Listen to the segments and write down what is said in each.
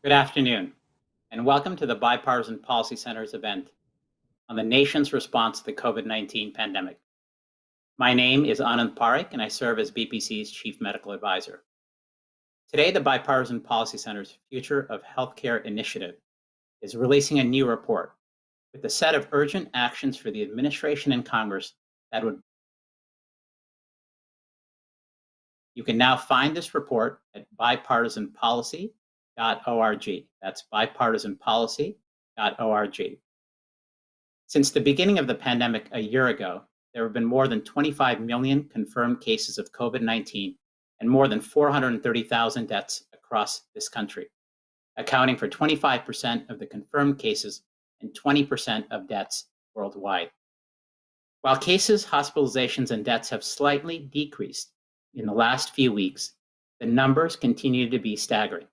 Good afternoon, and welcome to the Bipartisan Policy Center's event on the nation's response to the COVID-19 pandemic. My name is Anand Parikh, and I serve as BPC's Chief Medical Advisor. Today, the Bipartisan Policy Center's Future of Healthcare Initiative is releasing a new report with a set of urgent actions for the administration and Congress that would. You can now find this report at bipartisanpolicy.org. That's bipartisanpolicy.org. Since the beginning of the pandemic a year ago, there have been more than 25 million confirmed cases of COVID-19 and more than 430,000 deaths across this country, accounting for 25% of the confirmed cases and 20% of deaths worldwide. While cases, hospitalizations, and deaths have slightly decreased in the last few weeks, the numbers continue to be staggering.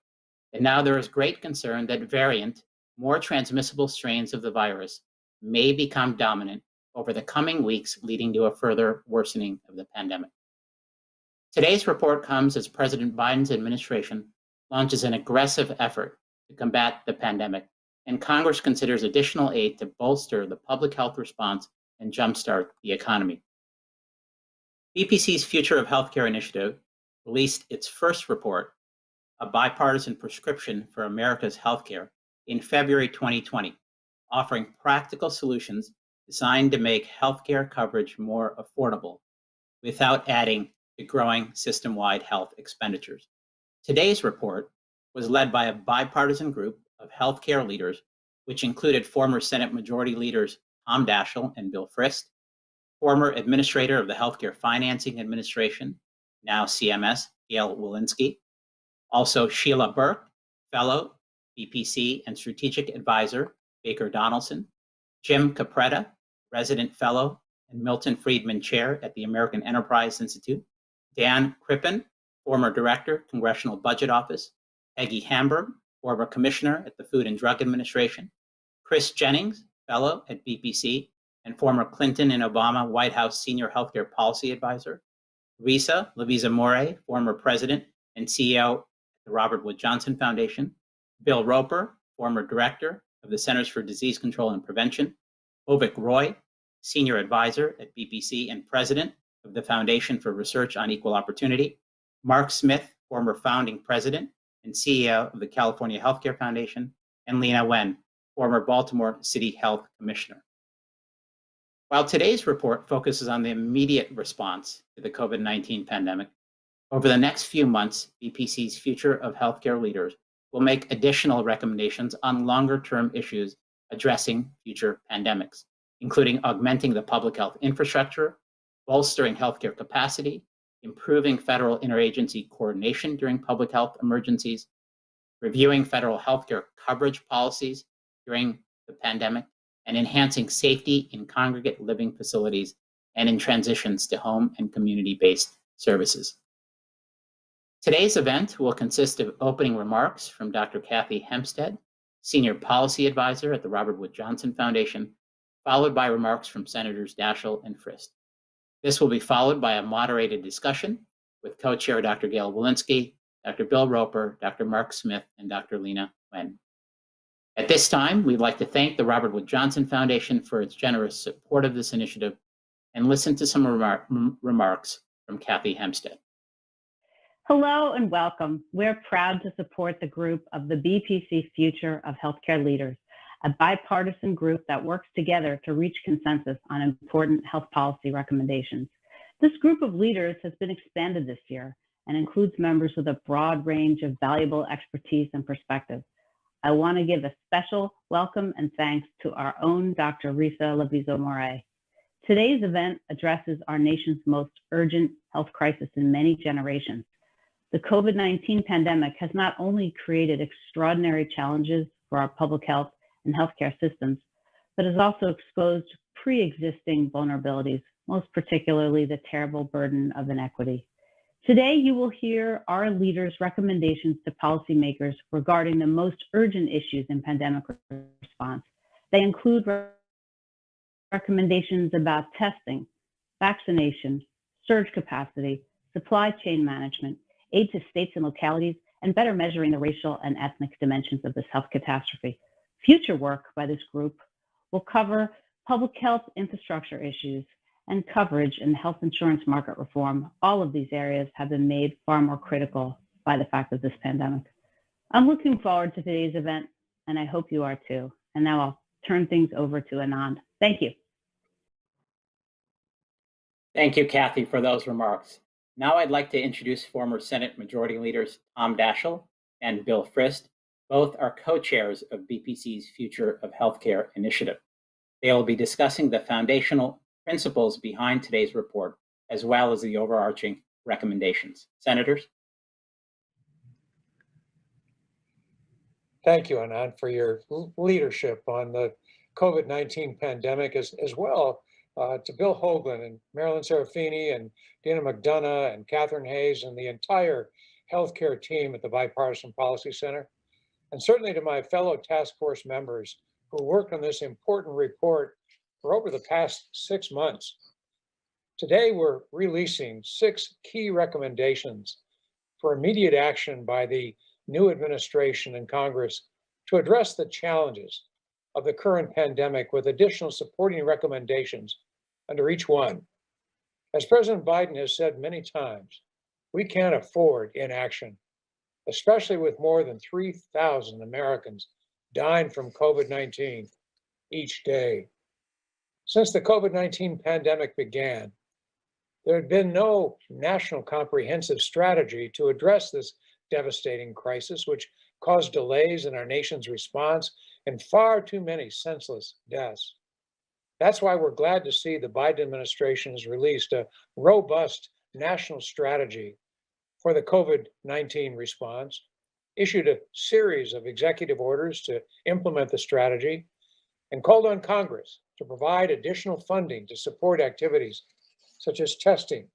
And now there is great concern that variant, more transmissible strains of the virus may become dominant over the coming weeks, leading to a further worsening of the pandemic. Today's report comes as President Biden's administration launches an aggressive effort to combat the pandemic, and Congress considers additional aid to bolster the public health response and jumpstart the economy. BPC's Future of Healthcare Initiative released its first report, A Bipartisan Prescription for America's Healthcare, in February 2020, offering practical solutions designed to make healthcare coverage more affordable without adding to growing system-wide health expenditures. Today's report was led by a bipartisan group of healthcare leaders, which included former Senate Majority Leaders Tom Daschle and Bill Frist, former Administrator of the Healthcare Financing Administration, now CMS, Gail Walensky, also Sheila Burke, Fellow, BPC and Strategic Advisor, Baker Donaldson, Jim Capretta, Resident Fellow and Milton Friedman Chair at the American Enterprise Institute, Dan Crippen, former Director, Congressional Budget Office, Peggy Hamburg, former Commissioner at the Food and Drug Administration, Chris Jennings, Fellow at BPC and former Clinton and Obama White House Senior Healthcare Policy Advisor, Risa Lavizza-Mourey, former President and CEO at the Robert Wood Johnson Foundation, Bill Roper, former Director of the Centers for Disease Control and Prevention, Ovik Roy, Senior Advisor at BPC and President of the Foundation for Research on Equal Opportunity, Mark Smith, former Founding President and CEO of the California Healthcare Foundation, and Lena Wen, former Baltimore City Health Commissioner. While today's report focuses on the immediate response to the COVID-19 pandemic, over the next few months, BPC's Future of Healthcare leaders will make additional recommendations on longer-term issues addressing future pandemics, including augmenting the public health infrastructure, bolstering healthcare capacity, improving federal interagency coordination during public health emergencies, reviewing federal healthcare coverage policies during the pandemic, and enhancing safety in congregate living facilities and in transitions to home and community-based services. Today's event will consist of opening remarks from Dr. Kathy Hempstead, Senior Policy Advisor at the Robert Wood Johnson Foundation, followed by remarks from Senators Daschle and Frist. This will be followed by a moderated discussion with co-chair Dr. Gail Walensky, Dr. Bill Roper, Dr. Mark Smith, and Dr. Lena Wen. At this time, we'd like to thank the Robert Wood Johnson Foundation for its generous support of this initiative and listen to some remarks from Kathy Hempstead. Hello and welcome. We're proud to support the group of the BPC Future of Healthcare Leaders, a bipartisan group that works together to reach consensus on important health policy recommendations. This group of leaders has been expanded this year and includes members with a broad range of valuable expertise and perspectives. I want to give a special welcome and thanks to our own Dr. Risa Lavizza-Mourey. Today's event addresses our nation's most urgent health crisis in many generations. The COVID-19 pandemic has not only created extraordinary challenges for our public health and healthcare systems, but has also exposed pre-existing vulnerabilities, most particularly the terrible burden of inequity. Today, you will hear our leaders' recommendations to policymakers regarding the most urgent issues in pandemic response. They include recommendations about testing, vaccination, surge capacity, supply chain management, aid to states and localities, and better measuring the racial and ethnic dimensions of this health catastrophe. Future work by this group will cover public health infrastructure issues and coverage and health insurance market reform. All of these areas have been made far more critical by the fact of this pandemic. I'm looking forward to today's event, and I hope you are too. And now I'll turn things over to Anand. Thank you. Thank you, Kathy, for those remarks. Now I'd like to introduce former Senate Majority Leaders Tom Daschle and Bill Frist. Both are co-chairs of BPC's Future of Healthcare initiative. They will be discussing the foundational principles behind today's report, as well as the overarching recommendations. Senators? Thank you, Anand, for your leadership on the COVID-19 pandemic, as well to Bill Hoagland and Marilyn Serafini and Dina McDonough and Catherine Hayes and the entire healthcare team at the Bipartisan Policy Center, and certainly to my fellow task force members who worked on this important report for over the past 6 months. Today, we're releasing 6 key recommendations for immediate action by the new administration and Congress to address the challenges of the current pandemic, with additional supporting recommendations under each one. As President Biden has said many times, we can't afford inaction, especially with more than 3,000 Americans dying from COVID-19 each day. Since the COVID-19 pandemic began, there had been no national comprehensive strategy to address this devastating crisis, which caused delays in our nation's response and far too many senseless deaths. That's why we're glad to see the Biden administration has released a robust national strategy for the COVID-19 response, issued a series of executive orders to implement the strategy, and called on Congress to provide additional funding to support activities such as testing,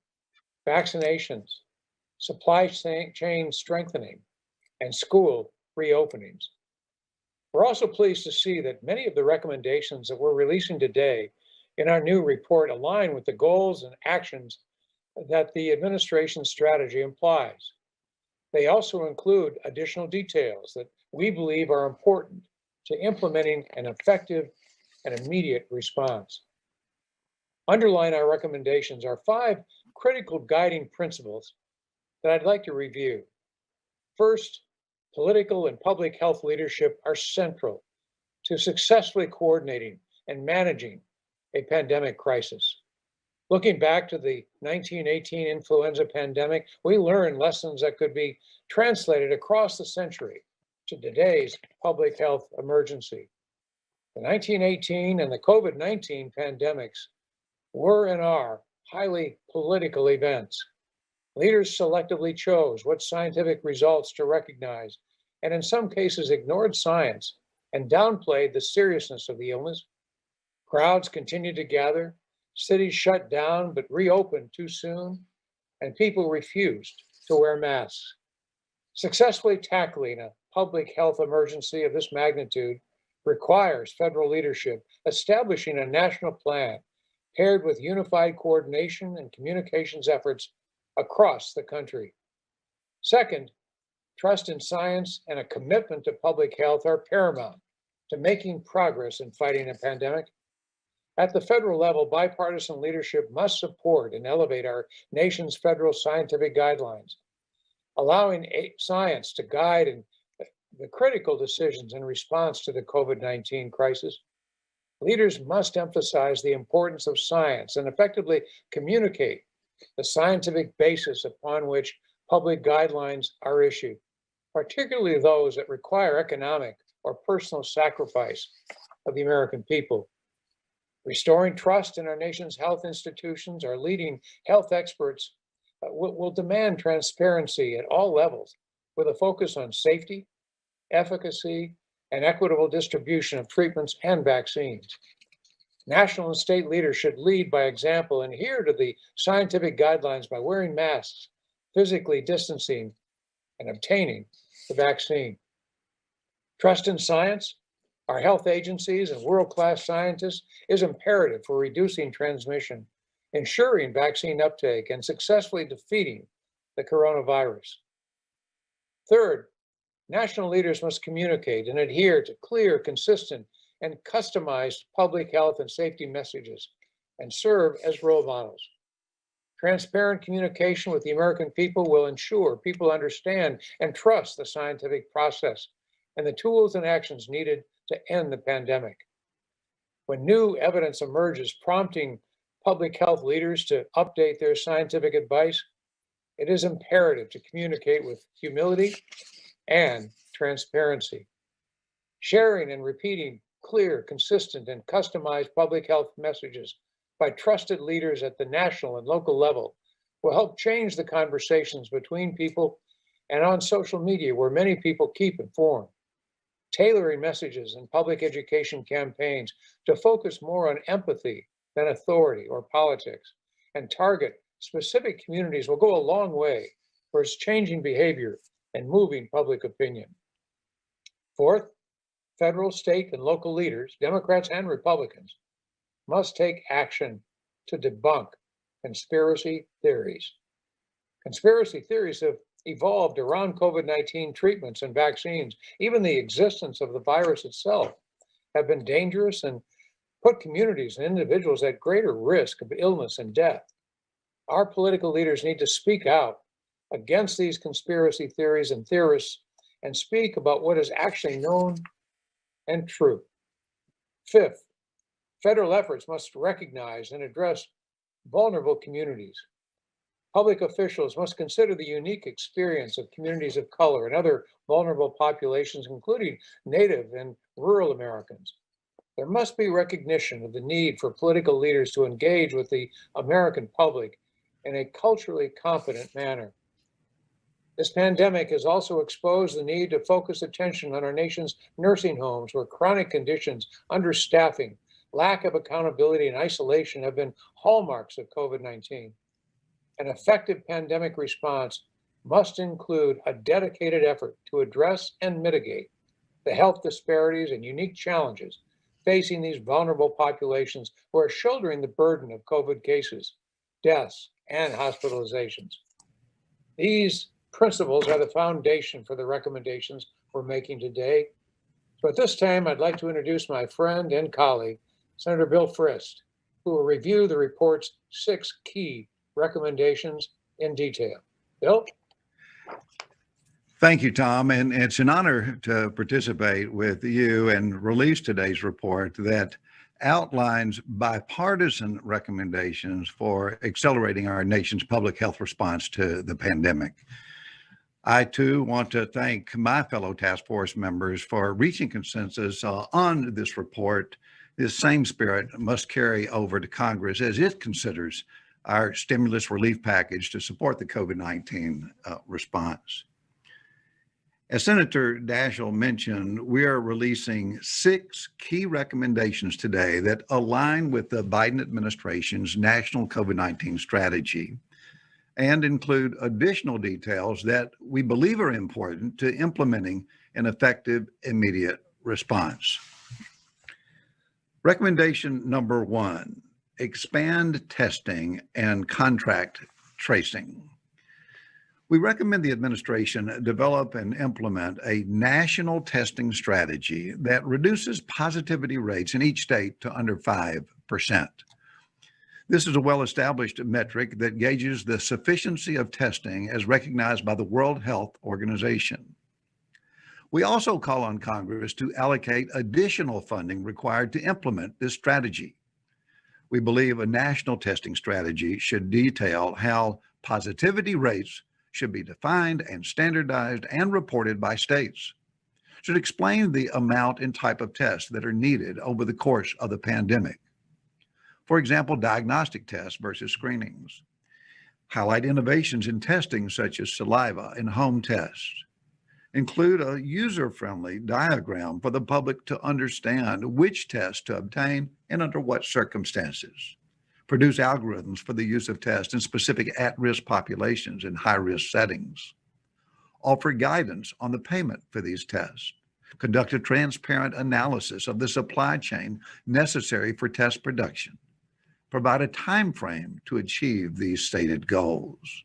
vaccinations, supply chain strengthening, and school reopenings. We're also pleased to see that many of the recommendations that we're releasing today in our new report align with the goals and actions that the administration's strategy implies. They also include additional details that we believe are important to implementing an effective and immediate response. Underlying our recommendations are 5 critical guiding principles that I'd like to review. First, political and public health leadership are central to successfully coordinating and managing a pandemic crisis. Looking back to the 1918 influenza pandemic, we learned lessons that could be translated across the century to today's public health emergency. The 1918 and the COVID-19 pandemics were and are highly political events. Leaders selectively chose what scientific results to recognize, and in some cases ignored science and downplayed the seriousness of the illness. Crowds continued to gather, cities shut down but reopened too soon, and people refused to wear masks. Successfully tackling a public health emergency of this magnitude requires federal leadership establishing a national plan paired with unified coordination and communications efforts across the country. Second, trust in science and a commitment to public health are paramount to making progress in fighting a pandemic. At the federal level, bipartisan leadership must support and elevate our nation's federal scientific guidelines, allowing science to guide the critical decisions in response to the COVID-19 crisis. Leaders must emphasize the importance of science and effectively communicate the scientific basis upon which public guidelines are issued, particularly those that require economic or personal sacrifice of the American people. Restoring trust in our nation's health institutions, our leading health experts will demand transparency at all levels, with a focus on safety, efficacy, and equitable distribution of treatments and vaccines. National and state leaders should lead by example and adhere to the scientific guidelines by wearing masks, physically distancing, and obtaining the vaccine. Trust in science, our health agencies, and world-class scientists is imperative for reducing transmission, ensuring vaccine uptake, and successfully defeating the coronavirus. Third, national leaders must communicate and adhere to clear, consistent, and customized public health and safety messages and serve as role models. Transparent communication with the American people will ensure people understand and trust the scientific process and the tools and actions needed to end the pandemic. When new evidence emerges prompting public health leaders to update their scientific advice, it is imperative to communicate with humility and transparency. Sharing and repeating clear, consistent, and customized public health messages by trusted leaders at the national and local level will help change the conversations between people and on social media where many people keep informed. Tailoring messages and public education campaigns to focus more on empathy than authority or politics and target specific communities will go a long way towards changing behavior and moving public opinion. Fourth, federal, state, and local leaders, Democrats and Republicans, must take action to debunk conspiracy theories. Conspiracy theories have evolved around COVID-19 treatments and vaccines. Even the existence of the virus itself have been dangerous and put communities and individuals at greater risk of illness and death. Our political leaders need to speak out against these conspiracy theories and theorists and speak about what is actually known and true. Fifth, federal efforts must recognize and address vulnerable communities. Public officials must consider the unique experience of communities of color and other vulnerable populations, including Native and rural Americans. There must be recognition of the need for political leaders to engage with the American public in a culturally competent manner. This pandemic has also exposed the need to focus attention on our nation's nursing homes, where chronic conditions, understaffing, lack of accountability, and isolation have been hallmarks of COVID-19. An effective pandemic response must include a dedicated effort to address and mitigate the health disparities and unique challenges facing these vulnerable populations who are shouldering the burden of COVID cases, deaths, and hospitalizations. These principles are the foundation for the recommendations we're making today. So at this time, I'd like to introduce my friend and colleague, Senator Bill Frist, who will review the report's 6 key recommendations in detail. Bill? Thank you, Tom. And it's an honor to participate with you and release today's report that outlines bipartisan recommendations for accelerating our nation's public health response to the pandemic. I, too, want to thank my fellow task force members for reaching consensus on this report. This same spirit must carry over to Congress as it considers our stimulus relief package to support the COVID-19 response. As Senator Daschle mentioned, we are releasing 6 key recommendations today that align with the Biden administration's national COVID-19 strategy and include additional details that we believe are important to implementing an effective immediate response. Recommendation number 1, expand testing and contract tracing. We recommend the administration develop and implement a national testing strategy that reduces positivity rates in each state to under 5%. This is a well-established metric that gauges the sufficiency of testing as recognized by the World Health Organization. We also call on Congress to allocate additional funding required to implement this strategy. We believe a national testing strategy should detail how positivity rates should be defined and standardized and reported by states, should explain the amount and type of tests that are needed over the course of the pandemic. For example, diagnostic tests versus screenings. Highlight innovations in testing such as saliva and home tests. Include a user-friendly diagram for the public to understand which tests to obtain and under what circumstances. Produce algorithms for the use of tests in specific at-risk populations and high-risk settings. Offer guidance on the payment for these tests. Conduct a transparent analysis of the supply chain necessary for test production. Provide a time frame to achieve these stated goals.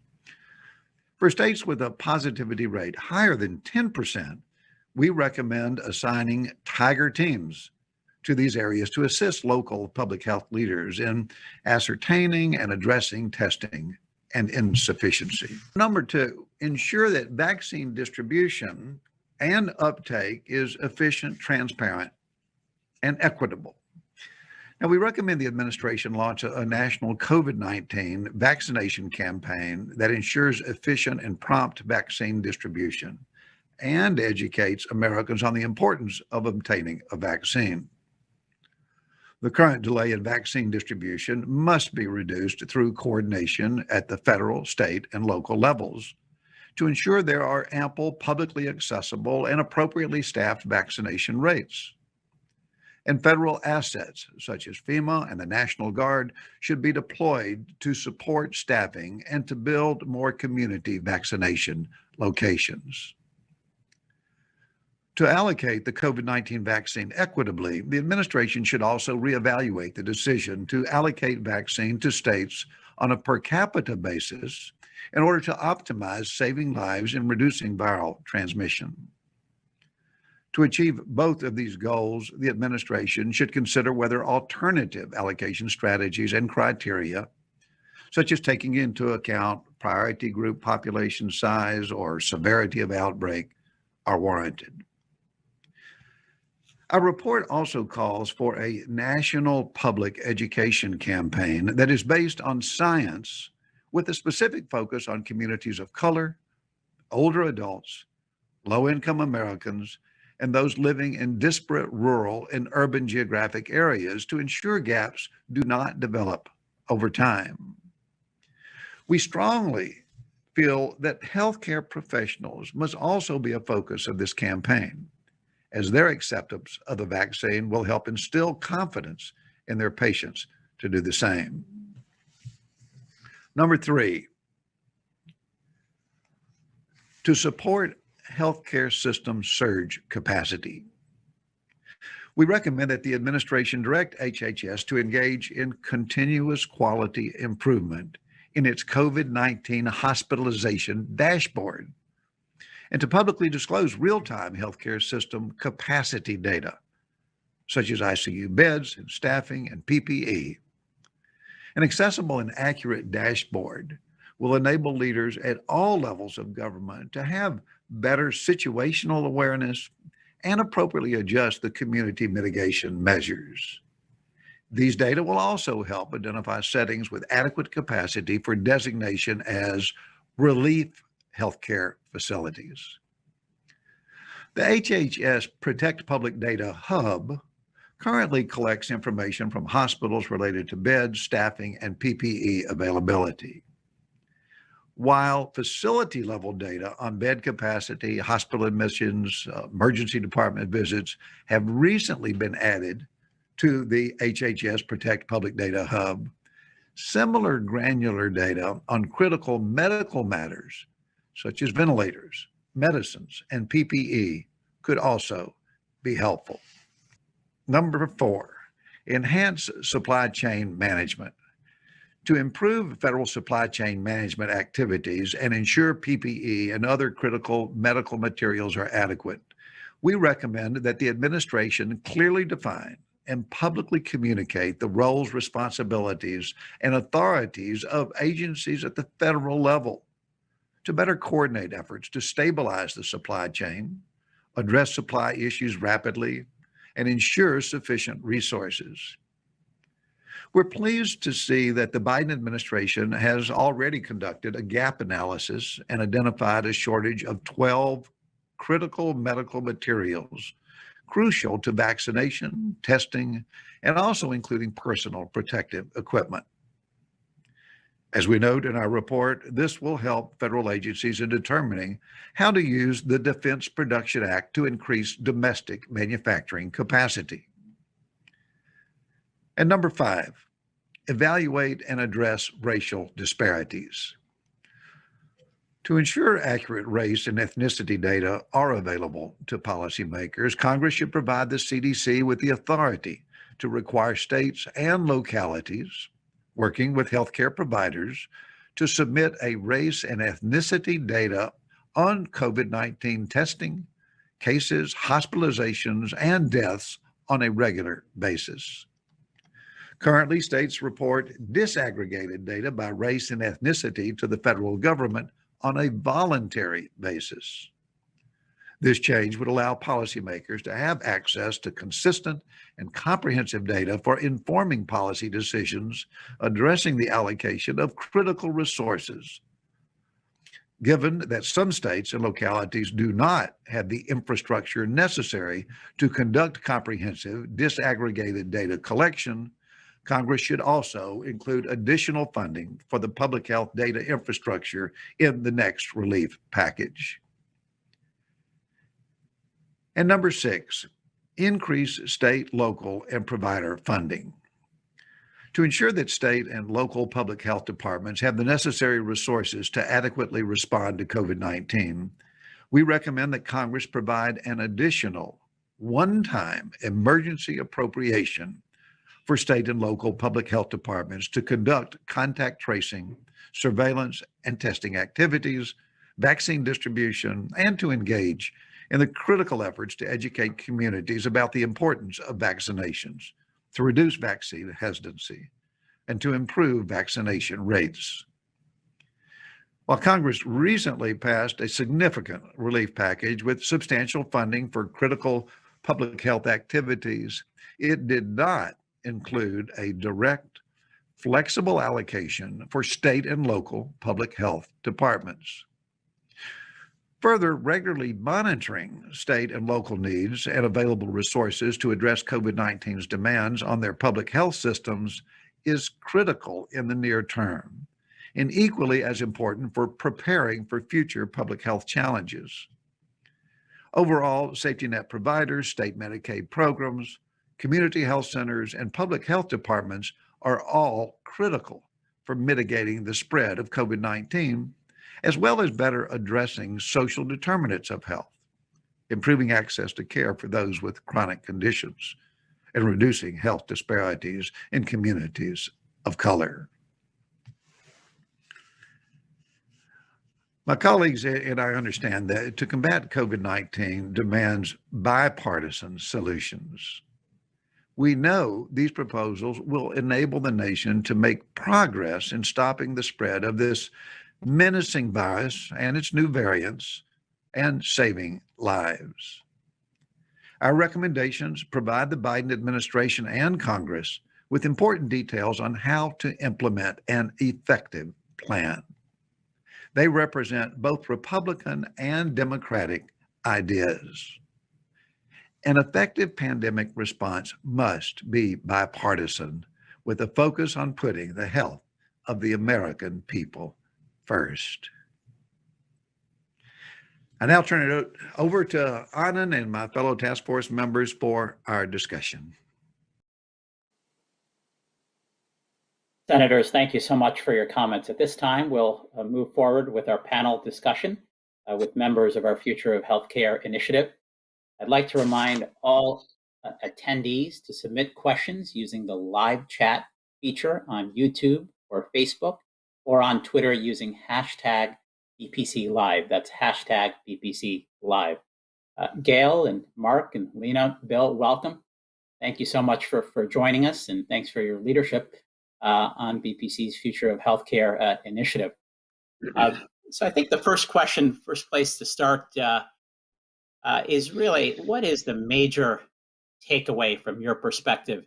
For states with a positivity rate higher than 10%, we recommend assigning tiger teams to these areas to assist local public health leaders in ascertaining and addressing testing and insufficiency. Number two, ensure that vaccine distribution and uptake is efficient, transparent, and equitable. Now, we recommend the administration launch a national COVID-19 vaccination campaign that ensures efficient and prompt vaccine distribution and educates Americans on the importance of obtaining a vaccine. The current delay in vaccine distribution must be reduced through coordination at the federal, state, and local levels to ensure there are ample, publicly accessible, and appropriately staffed vaccination rates. And federal assets, such as FEMA and the National Guard, should be deployed to support staffing and to build more community vaccination locations. To allocate the COVID-19 vaccine equitably, the administration should also reevaluate the decision to allocate vaccine to states on a per capita basis in order to optimize saving lives and reducing viral transmission. To achieve both of these goals, the administration should consider whether alternative allocation strategies and criteria, such as taking into account priority group population size or severity of outbreak, are warranted. Our report also calls for a national public education campaign that is based on science with a specific focus on communities of color, older adults, low-income Americans, and those living in disparate rural and urban geographic areas to ensure gaps do not develop over time. We strongly feel that healthcare professionals must also be a focus of this campaign, as their acceptance of the vaccine will help instill confidence in their patients to do the same. Number three, to support healthcare system surge capacity. We recommend that the administration direct HHS to engage in continuous quality improvement in its COVID-19 hospitalization dashboard, and to publicly disclose real-time healthcare system capacity data, such as ICU beds and staffing and PPE. An accessible and accurate dashboard will enable leaders at all levels of government to have better situational awareness and appropriately adjust the community mitigation measures. These data will also help identify settings with adequate capacity for designation as relief healthcare facilities. The HHS Protect Public Data Hub currently collects information from hospitals related to beds, staffing, and PPE availability. While facility level data on bed capacity, hospital admissions, emergency department visits have recently been added to the HHS Protect Public Data Hub, similar granular data on critical medical matters such as ventilators, medicines, and PPE could also be helpful. Number four, enhance supply chain management. To improve federal supply chain management activities and ensure PPE and other critical medical materials are adequate, we recommend that the administration clearly define and publicly communicate the roles, responsibilities, and authorities of agencies at the federal level to better coordinate efforts to stabilize the supply chain, address supply issues rapidly, and ensure sufficient resources. We're pleased to see that the Biden administration has already conducted a gap analysis and identified a shortage of 12 critical medical materials crucial to vaccination, testing, and also including personal protective equipment. As we note in our report, this will help federal agencies in determining how to use the Defense Production Act to increase domestic manufacturing capacity. And number five, evaluate and address racial disparities. To ensure accurate race and ethnicity data are available to policymakers, Congress should provide the CDC with the authority to require states and localities working with healthcare providers to submit a race and ethnicity data on COVID-19 testing, cases, hospitalizations, and deaths on a regular basis. Currently, states report disaggregated data by race and ethnicity to the federal government on a voluntary basis. This change would allow policymakers to have access to consistent and comprehensive data for informing policy decisions addressing the allocation of critical resources. Given that some states and localities do not have the infrastructure necessary to conduct comprehensive disaggregated data collection, Congress should also include additional funding for the public health data infrastructure in the next relief package. And number 6, increase state, local, and provider funding. To ensure that state and local public health departments have the necessary resources to adequately respond to COVID-19, we recommend that Congress provide an additional one-time emergency appropriation for state and local public health departments to conduct contact tracing, surveillance, and testing activities, vaccine distribution, and to engage in the critical efforts to educate communities about the importance of vaccinations, to reduce vaccine hesitancy, and to improve vaccination rates. While Congress recently passed a significant relief package with substantial funding for critical public health activities, it did not include a direct, flexible allocation for state and local public health departments. Further, regularly monitoring state and local needs and available resources to address COVID-19's demands on their public health systems is critical in the near term, and equally as important for preparing for future public health challenges. Overall, safety net providers, state Medicaid programs, community health centers, and public health departments are all critical for mitigating the spread of COVID-19, as well as better addressing social determinants of health, improving access to care for those with chronic conditions, and reducing health disparities in communities of color. My colleagues and I understand that to combat COVID-19 demands bipartisan solutions. We know these proposals will enable the nation to make progress in stopping the spread of this menacing virus and its new variants and saving lives. Our recommendations provide the Biden administration and Congress with important details on how to implement an effective plan. They represent both Republican and Democratic ideas. An effective pandemic response must be bipartisan, with a focus on putting the health of the American people first. I now turn it over to Anand and my fellow task force members for our discussion. Senators, thank you so much for your comments. At this time, we'll move forward with our panel discussion with members of our Future of Healthcare initiative. I'd like to remind all attendees to submit questions using the live chat feature on YouTube or Facebook, or on Twitter using hashtag BPC Live. That's hashtag BPC Live. Gail and Mark and Lena, Bill, welcome. Thank you so much for joining us, and thanks for your leadership on BPC's Future of Healthcare initiative. So I think the first place to start is really, what is the major takeaway from your perspective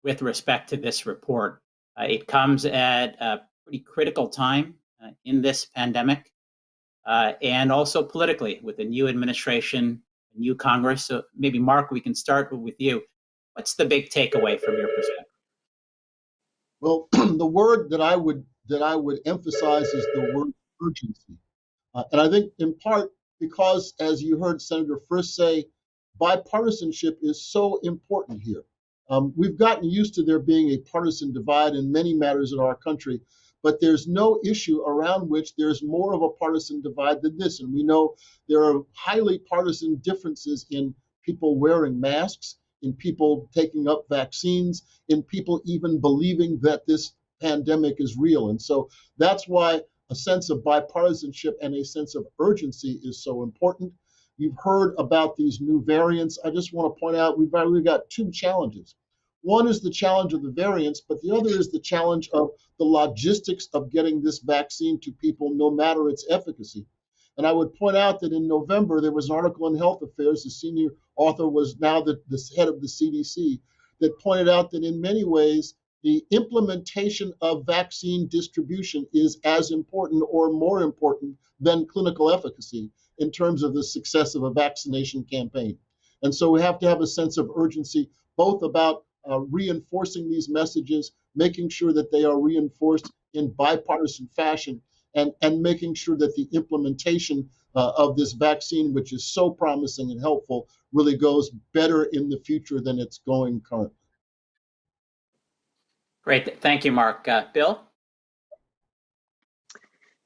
with respect to this report? It comes at a pretty critical time in this pandemic, and also politically with a new administration, a new Congress. So maybe, Mark, we can start with you. What's the big takeaway from your perspective? Well, the word that I would emphasize is the word urgency. And I think in part because, as you heard Senator Frist say, bipartisanship is so important here. We've gotten used to there being a partisan divide in many matters in our country, but there's no issue around which there's more of a partisan divide than this. And we know there are highly partisan differences in people wearing masks, in people taking up vaccines, in people even believing that this pandemic is real. And so that's why a sense of bipartisanship and a sense of urgency is so important. You've heard about these new variants. I just want to point out we've really got two challenges. One is the challenge of the variants, but the other is the challenge of the logistics of getting this vaccine to people, no matter its efficacy. And I would point out that in November, there was an article in Health Affairs, the senior author was now the head of the CDC, that pointed out that in many ways, the implementation of vaccine distribution is as important or more important than clinical efficacy in terms of the success of a vaccination campaign. And so we have to have a sense of urgency, both about reinforcing these messages, making sure that they are reinforced in bipartisan fashion, and making sure that the implementation of this vaccine, which is so promising and helpful, really goes better in the future than it's going currently. Great. Thank you, Mark. Bill?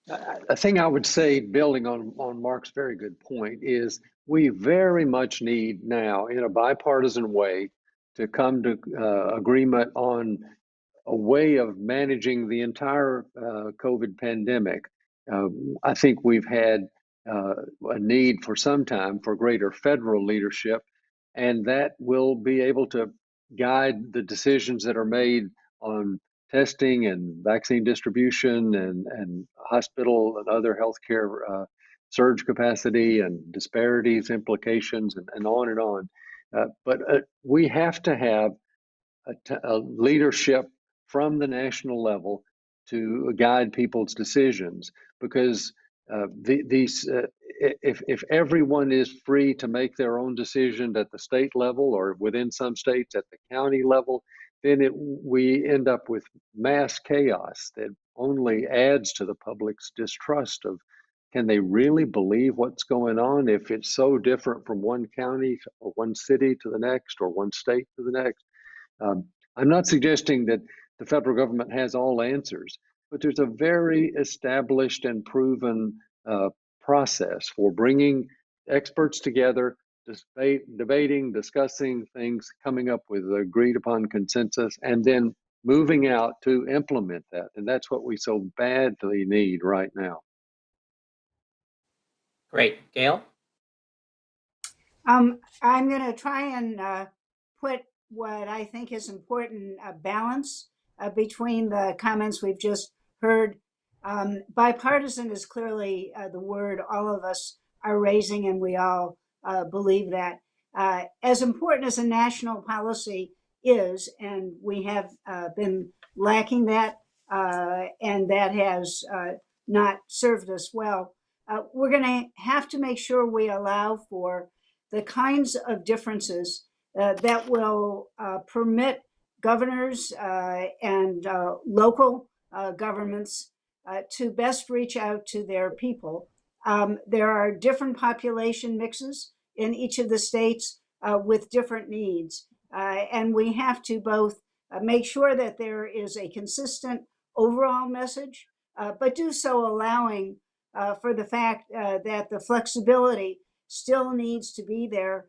A thing I would say, building on Mark's very good point, is we very much need now, in a bipartisan way, to come to agreement on a way of managing the entire COVID pandemic. I think we've had a need for some time for greater federal leadership, and that will be able to guide the decisions that are made on testing and vaccine distribution and hospital and other healthcare surge capacity and disparities implications and on and on. But we have to have a leadership from the national level to guide people's decisions, because if everyone is free to make their own decision at the state level or within some states at the county level, then we end up with mass chaos that only adds to the public's distrust of, can they really believe what's going on if it's so different from one county or one city to the next or one state to the next? I'm not suggesting that the federal government has all answers, but there's a very established and proven process for bringing experts together, debating, discussing things, coming up with agreed upon consensus, and then moving out to implement that. And that's what we so badly need right now. Great. Gail? I'm going to try and put what I think is important, a balance between the comments we've just heard. Bipartisan is clearly the word all of us are raising, and we all believe that. As important as a national policy is, and we have been lacking that, and that has not served us well, we're going to have to make sure we allow for the kinds of differences that will permit governors and local governments to best reach out to their people. There are different population mixes in each of the states with different needs. And we have to both make sure that there is a consistent overall message, but do so allowing for the fact that the flexibility still needs to be there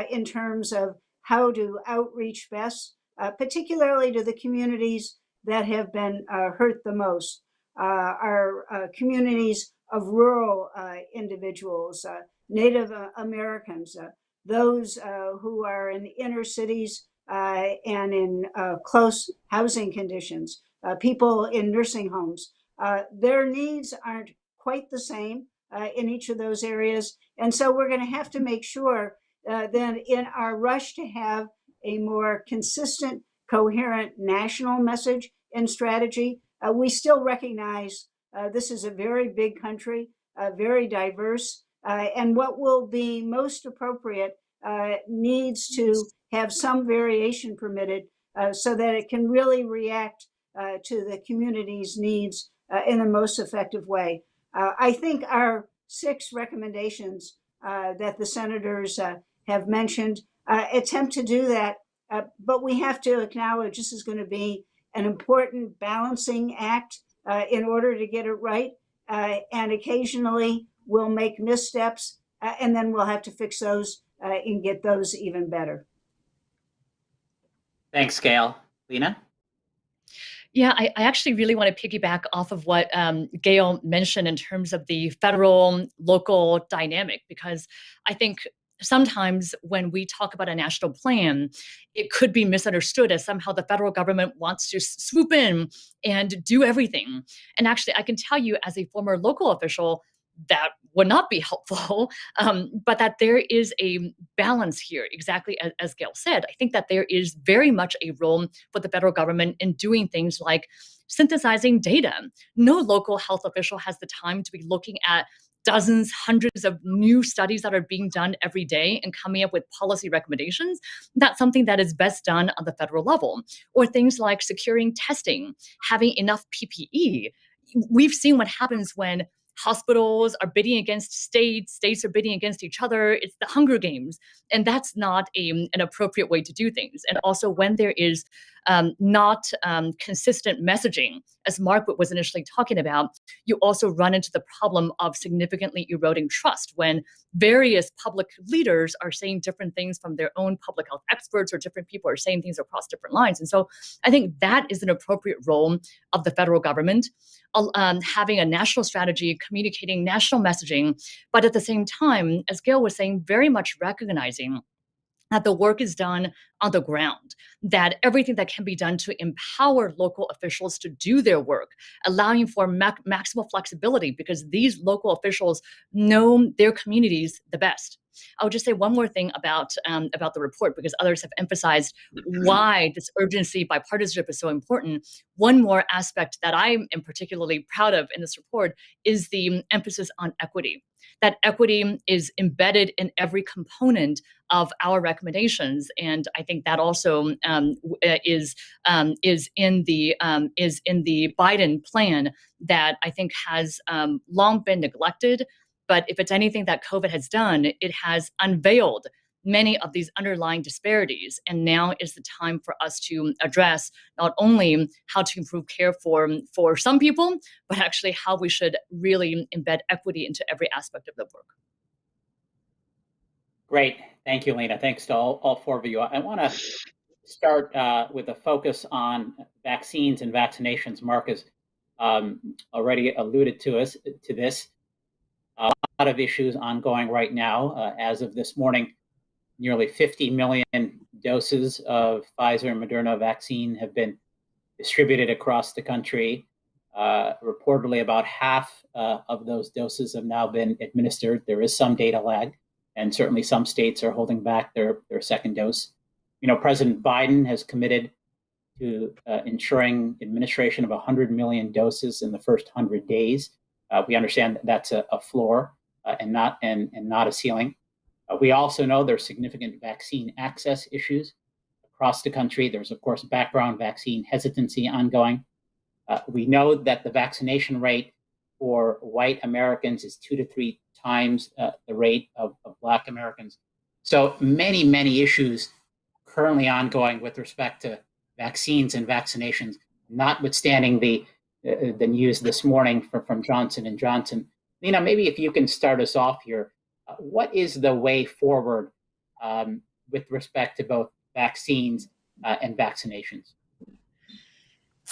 in terms of how to outreach best, particularly to the communities that have been hurt the most. Our communities of rural individuals, Native Americans, those who are in the inner cities and in close housing conditions, people in nursing homes. Their needs aren't quite the same in each of those areas. And so we're going to have to make sure that in our rush to have a more consistent, coherent national message and strategy, we still recognize this is a very big country, very diverse, and what will be most appropriate needs to have some variation permitted so that it can really react to the community's needs in the most effective way. I think our 6 recommendations that the senators have mentioned attempt to do that, but we have to acknowledge this is going to be an important balancing act in order to get it right. And occasionally we'll make missteps and then we'll have to fix those and get those even better. Thanks, Gail. Lena? Yeah, I actually really want to piggyback off of what Gail mentioned in terms of the federal local dynamic, because I think sometimes when we talk about a national plan, it could be misunderstood as somehow the federal government wants to swoop in and do everything. And actually, I can tell you as a former local official, that would not be helpful, but that there is a balance here, exactly as Gail said. I think that there is very much a role for the federal government in doing things like synthesizing data. No local health official has the time to be looking at dozens, hundreds of new studies that are being done every day and coming up with policy recommendations. That's something that is best done on the federal level. Or things like securing testing, having enough PPE. We've seen what happens when hospitals are bidding against states, states are bidding against each other. It's the Hunger Games. And that's not an appropriate way to do things. And also when there is not consistent messaging, as Mark was initially talking about, you also run into the problem of significantly eroding trust when various public leaders are saying different things from their own public health experts, or different people are saying things across different lines. And so I think that is an appropriate role of the federal government, having a national strategy, communicating national messaging, but at the same time, as Gail was saying, very much recognizing that the work is done on the ground, that everything that can be done to empower local officials to do their work, allowing for maximal flexibility, because these local officials know their communities the best. I would just say one more thing about the report, because others have emphasized why this urgency bipartisanship is so important. One more aspect that I am particularly proud of in this report is the emphasis on equity. That equity is embedded in every component of our recommendations, and I think that also is in the Biden plan that I think has long been neglected. But if it's anything that COVID has done, it has unveiled many of these underlying disparities. And now is the time for us to address not only how to improve care for some people, but actually how we should really embed equity into every aspect of the work. Great. Thank you, Lena. Thanks to all four of you. I want to start with a focus on vaccines and vaccinations. Mark has already alluded to this. A lot of issues ongoing right now. As of this morning, nearly 50 million doses of Pfizer and Moderna vaccine have been distributed across the country. Reportedly, about half of those doses have now been administered. There is some data lag, and certainly some states are holding back their second dose. President Biden has committed to ensuring administration of 100 million doses in the first 100 days. We understand that that's a floor and not a ceiling. We also know there's significant vaccine access issues across the country. There's, of course, background vaccine hesitancy ongoing. We know that the vaccination rate for white Americans is 2 to 3 times the rate of Black Americans. So many, many issues currently ongoing with respect to vaccines and vaccinations, notwithstanding the news this morning from Johnson & Johnson. Lena, maybe if you can start us off here, what is the way forward with respect to both vaccines and vaccinations?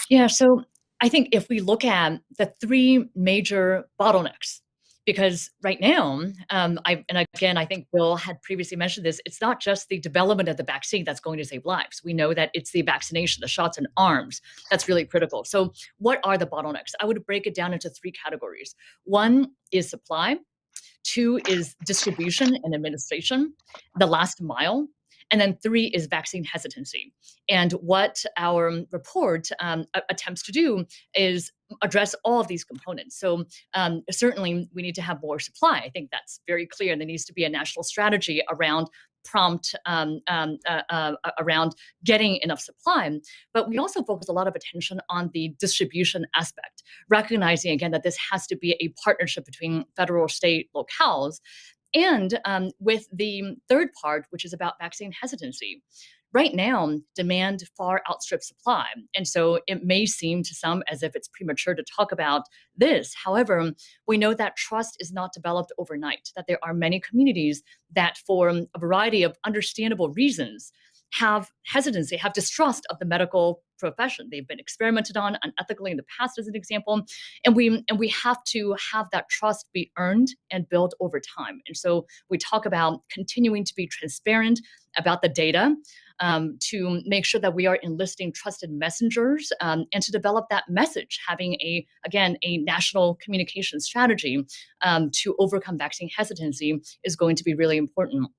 Yeah, so I think if we look at the 3 major bottlenecks, because right now, and again, I think Bill had previously mentioned this, it's not just the development of the vaccine that's going to save lives. We know that it's the vaccination, the shots in arms, that's really critical. So what are the bottlenecks? I would break it down into 3 categories. 1 is supply, 2 is distribution and administration, the last mile, and then 3 is vaccine hesitancy. And what our report attempts to do is address all of these components. So certainly we need to have more supply. I think that's very clear. There needs to be a national strategy around prompt around getting enough supply. But we also focus a lot of attention on the distribution aspect, recognizing again that this has to be a partnership between federal, state, locales, and with the third part, which is about vaccine hesitancy. Right now, demand far outstrips supply. And so it may seem to some as if it's premature to talk about this. However, we know that trust is not developed overnight, that there are many communities that, for a variety of understandable reasons, have hesitancy, have distrust of the medical profession. They've been experimented on unethically in the past, as an example, and we have to have that trust be earned and built over time. And so we talk about continuing to be transparent about the data, to make sure that we are enlisting trusted messengers, and to develop that message, having a national communication strategy to overcome vaccine hesitancy is going to be really important.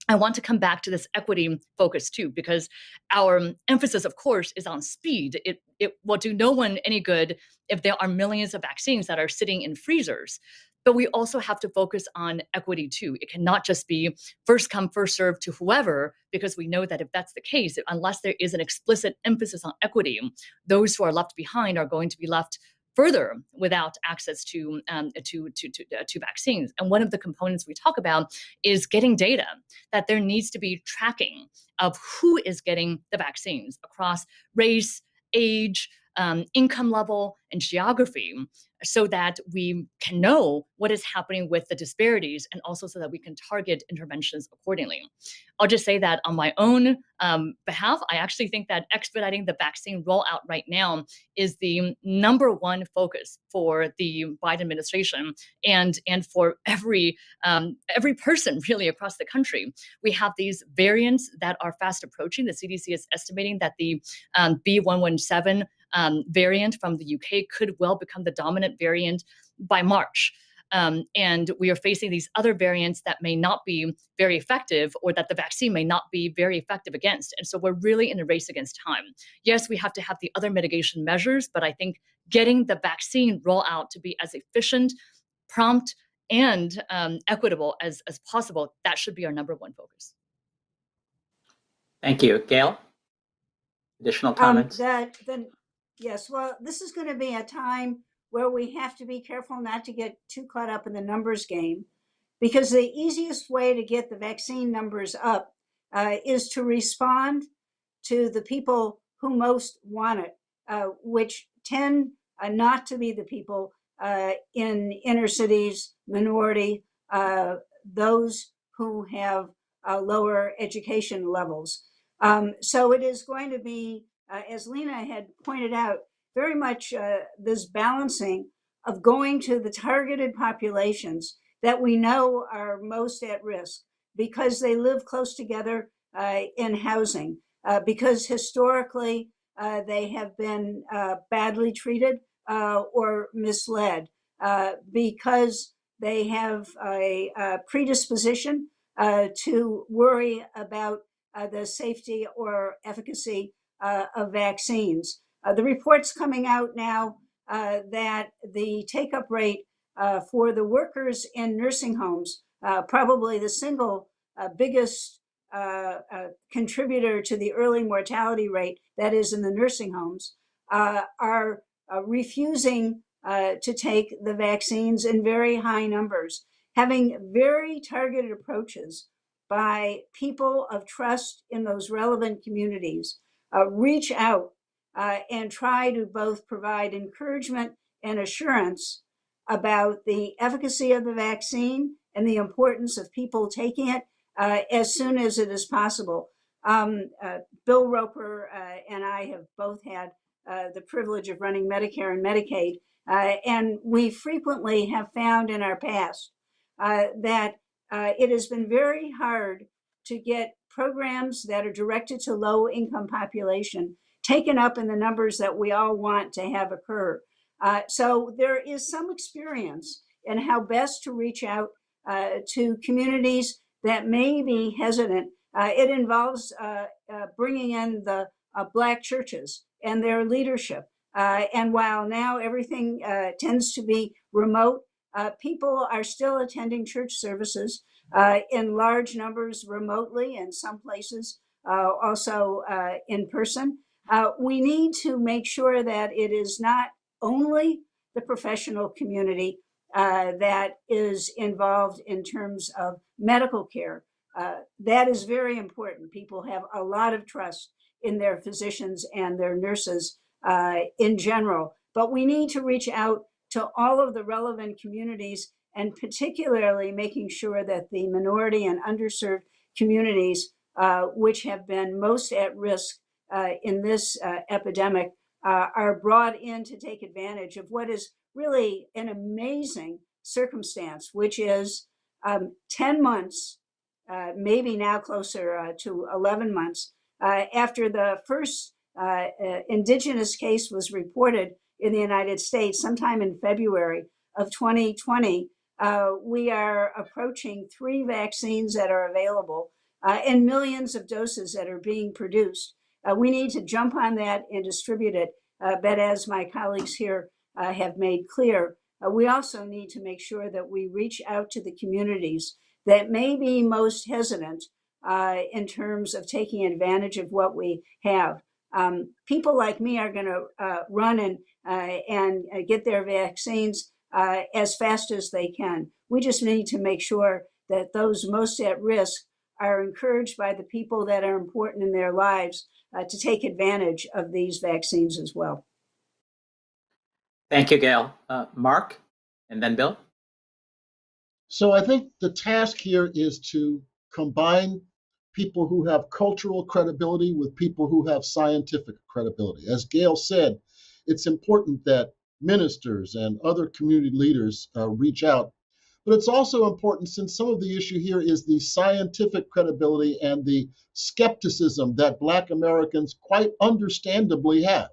I want to come back to this equity focus too, because our emphasis, of course, is on speed. It will do no one any good if there are millions of vaccines that are sitting in freezers. But we also have to focus on equity too. It cannot just be first come, first serve to whoever, because we know that if that's the case, unless there is an explicit emphasis on equity, those who are left behind are going to be left further without access to vaccines. And one of the components we talk about is getting data, that there needs to be tracking of who is getting the vaccines across race, age, income level, and geography, so that we can know what is happening with the disparities, and also so that we can target interventions accordingly. I'll just say that on my own behalf, I actually think that expediting the vaccine rollout right now is the number one focus for the Biden administration and for every person really across the country. We have these variants that are fast approaching. The CDC is estimating that the B.1.1.7 variant from the UK could well become the dominant variant by March. And we are facing these other variants that may not be very effective, or that the vaccine may not be very effective against. And so we're really in a race against time. Yes, we have to have the other mitigation measures, but I think getting the vaccine rollout to be as efficient, prompt, and equitable as possible, that should be our number one focus. Thank you. Gail, additional comments? Yes, well, this is going to be a time where we have to be careful not to get too caught up in the numbers game, because the easiest way to get the vaccine numbers up is to respond to the people who most want it, which tend not to be the people in inner cities, minority, those who have lower education levels. So it is going to be, as Lena had pointed out, very much this balancing of going to the targeted populations that we know are most at risk because they live close together in housing, because historically they have been badly treated or misled, because they have a predisposition to worry about the safety or efficacy of vaccines. The reports coming out now that the take-up rate for the workers in nursing homes, probably the single biggest contributor to the early mortality rate, that is in the nursing homes, are refusing to take the vaccines in very high numbers. Having very targeted approaches by people of trust in those relevant communities, reach out and try to both provide encouragement and assurance about the efficacy of the vaccine and the importance of people taking it as soon as it is possible. Bill Roper and I have both had the privilege of running Medicare and Medicaid, and we frequently have found in our past that it has been very hard to get programs that are directed to low-income population taken up in the numbers that we all want to have occur. So there is some experience in how best to reach out to communities that may be hesitant. It involves bringing in the Black churches and their leadership. And while now everything tends to be remote, people are still attending church services in large numbers remotely, in some places also in person. We need to make sure that it is not only the professional community that is involved in terms of medical care. That is very important. People have a lot of trust in their physicians and their nurses in general, but we need to reach out to all of the relevant communities, and particularly making sure that the minority and underserved communities which have been most at risk in this epidemic, are brought in to take advantage of what is really an amazing circumstance, which is 10 months, maybe now closer to 11 months, after the first indigenous case was reported in the United States sometime in February of 2020. We are approaching 3 vaccines that are available and millions of doses that are being produced. We need to jump on that and distribute it. But as my colleagues here have made clear, we also need to make sure that we reach out to the communities that may be most hesitant in terms of taking advantage of what we have. People like me are going to run and get their vaccines as fast as they can. We just need to make sure that those most at risk are encouraged by the people that are important in their lives to take advantage of these vaccines as well. Thank you, Gail. Mark, and then Bill. So I think the task here is to combine people who have cultural credibility with people who have scientific credibility. As Gail said, it's important that ministers and other community leaders reach out. But it's also important, since some of the issue here is the scientific credibility and the skepticism that Black Americans quite understandably have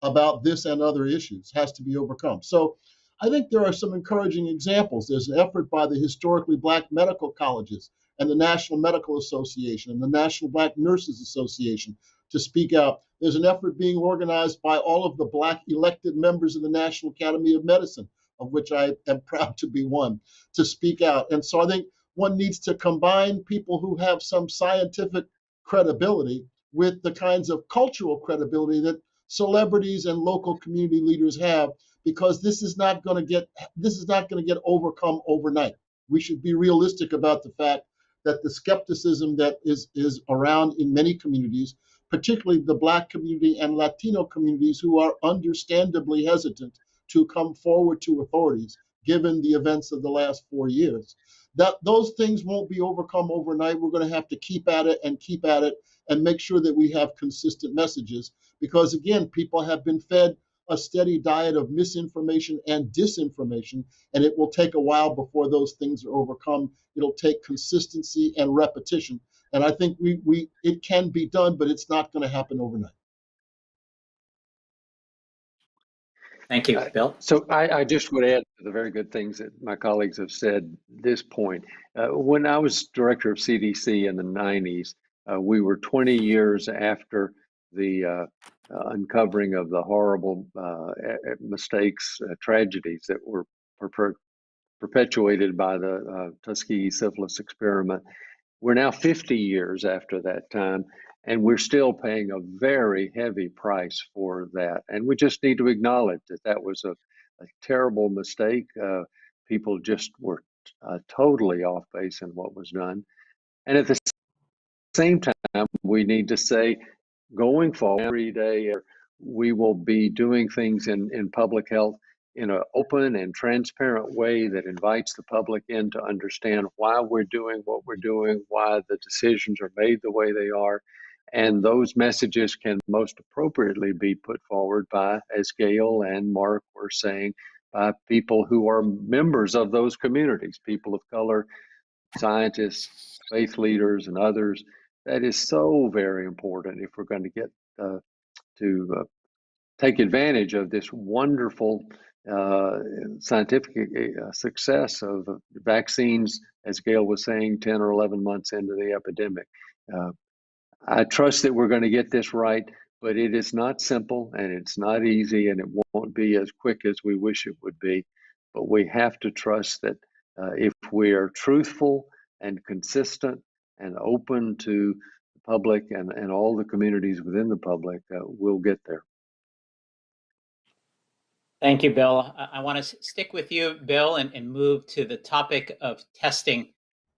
about this and other issues, has to be overcome. So I think there are some encouraging examples. There's an effort by the historically Black medical colleges and the National Medical Association and the National Black Nurses Association to speak out. There's an effort being organized by all of the Black elected members of the National Academy of Medicine, of which I am proud to be one, to speak out. And so I think one needs to combine people who have some scientific credibility with the kinds of cultural credibility that celebrities and local community leaders have, because this is not going to get overcome overnight. We should be realistic about the fact that the skepticism that is around in many communities, particularly the Black community and Latino communities, who are understandably hesitant to come forward to authorities, given the events of the last 4 years, that those things won't be overcome overnight. We're going to have to keep at it and make sure that we have consistent messages, because again, people have been fed a steady diet of misinformation and disinformation, and it will take a while before those things are overcome. It'll take consistency and repetition. And I think it can be done, but it's not going to happen overnight. Thank you, Bill. So I just would add to the very good things that my colleagues have said at this point. When I was director of CDC in the 90s, we were 20 years after the uncovering of the horrible mistakes, tragedies that were perpetuated by the Tuskegee syphilis experiment. We're now 50 years after that time, and we're still paying a very heavy price for that. And we just need to acknowledge that that was a terrible mistake. People just were totally off base in what was done. And at the same time, we need to say, going forward, every day, we will be doing things in public health in an open and transparent way that invites the public in to understand why we're doing what we're doing, why the decisions are made the way they are. And those messages can most appropriately be put forward by, as Gail and Mark were saying, by people who are members of those communities, people of color, scientists, faith leaders, and others. That is so very important if we're going to get to take advantage of this wonderful scientific success of vaccines, as Gail was saying, 10 or 11 months into the epidemic. I trust that we're going to get this right, but it is not simple and it's not easy, and it won't be as quick as we wish it would be. But we have to trust that if we are truthful and consistent and open to the public and all the communities within the public, we'll get there. Thank you, Bill. I want to stick with you, Bill, and move to the topic of testing.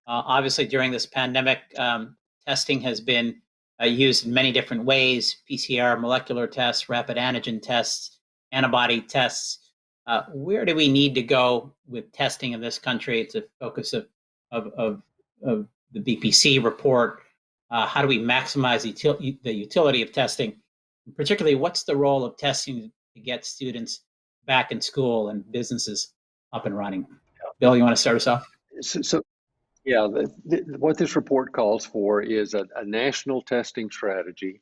Obviously, during this pandemic, testing has been used in many different ways: PCR, molecular tests, rapid antigen tests, antibody tests. Where do we need to go with testing in this country? It's a focus of the BPC report. How do we maximize the utility of testing? And particularly, what's the role of testing to get students back in school and businesses up and running? Bill, you want to start us off? So yeah, what this report calls for is a national testing strategy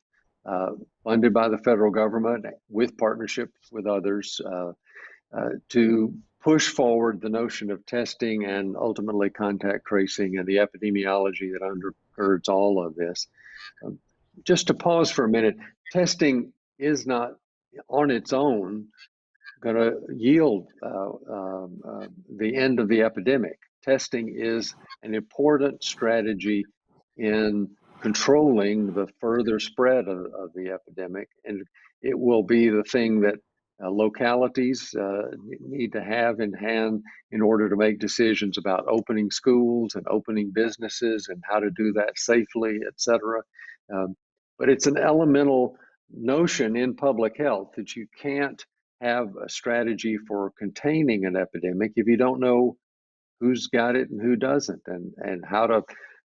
funded by the federal government with partnerships with others to push forward the notion of testing and ultimately contact tracing and the epidemiology that undergirds all of this. Just to pause for a minute, testing is not on its own going to yield the end of the epidemic. Testing is an important strategy in controlling the further spread of the epidemic, and it will be the thing that localities need to have in hand in order to make decisions about opening schools and opening businesses and how to do that safely, et cetera. But it's an elemental notion in public health that you can't have a strategy for containing an epidemic if you don't know who's got it and who doesn't, and how to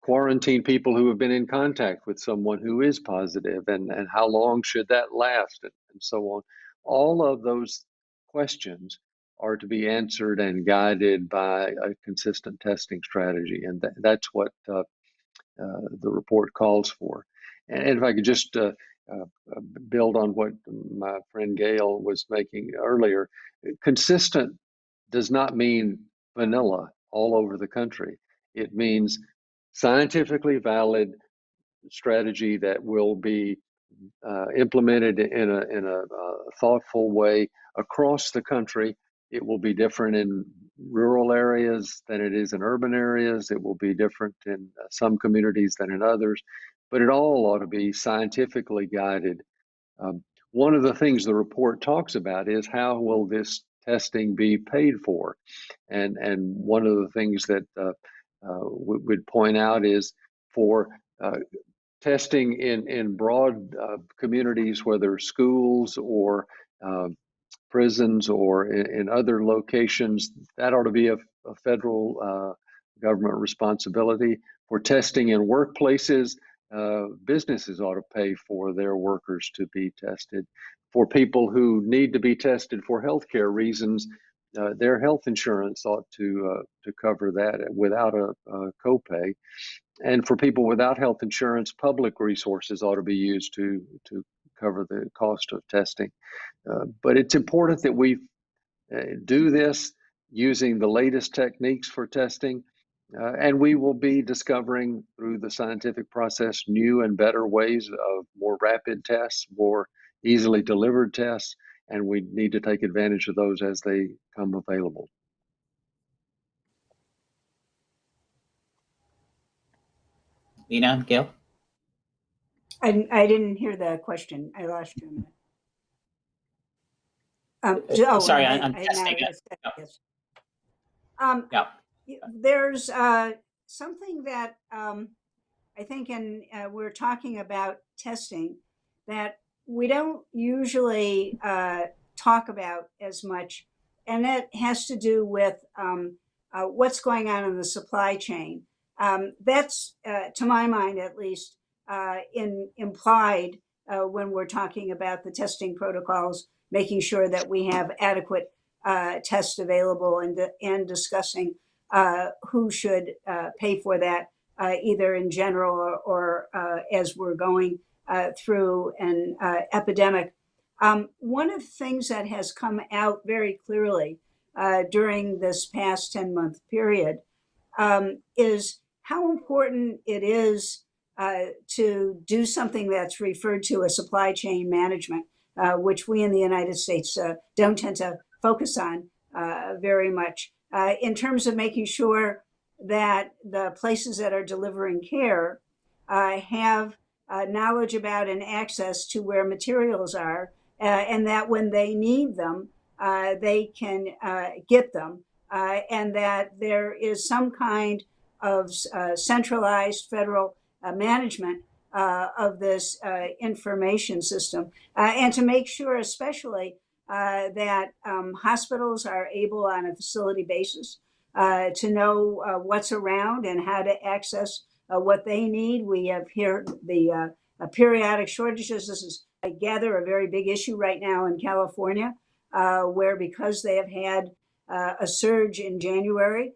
quarantine people who have been in contact with someone who is positive, and how long should that last, and so on. All of those questions are to be answered and guided by a consistent testing strategy, and that's what the report calls for. And if I could just build on what my friend Gail was making earlier, consistent does not mean vanilla all over the country. It means scientifically valid strategy that will be implemented in a thoughtful way across the country. It will be different in rural areas than it is in urban areas. It will be different in some communities than in others, but it all ought to be scientifically guided. One of the things the report talks about is how will this testing be paid for? And one of the things that we'd point out is for testing in broad communities, whether schools or prisons or in other locations, that ought to be a federal government responsibility. For testing in workplaces, businesses ought to pay for their workers to be tested. For people who need to be tested for healthcare reasons, their health insurance ought to cover that without a copay. And for people without health insurance, public resources ought to be used to cover the cost of testing. But it's important that we do this using the latest techniques for testing. And we will be discovering through the scientific process new and better ways of more rapid tests, more easily delivered tests, and we need to take advantage of those as they come available. Lena, Gail? I didn't hear the question. I lost you a minute. Sorry, on testing. Yes. Yeah. There's something that I think, and we're talking about testing, that we don't usually talk about as much, and that has to do with what's going on in the supply chain. That's, to my mind at least, implied when we're talking about the testing protocols, making sure that we have adequate tests available, and discussing who should pay for that, either in general or as we're going through an epidemic. One of the things that has come out very clearly during this past 10-month period is how important it is to do something that's referred to as supply chain management, which we in the United States don't tend to focus on very much, in terms of making sure that the places that are delivering care have knowledge about and access to where materials are, and that when they need them, they can get them, and that there is some kind of centralized federal management of this information system, and to make sure especially that hospitals are able on a facility basis to know what's around and how to access what they need. We have here the periodic shortages. This is, I gather, a very big issue right now in California, where because they have had a surge in January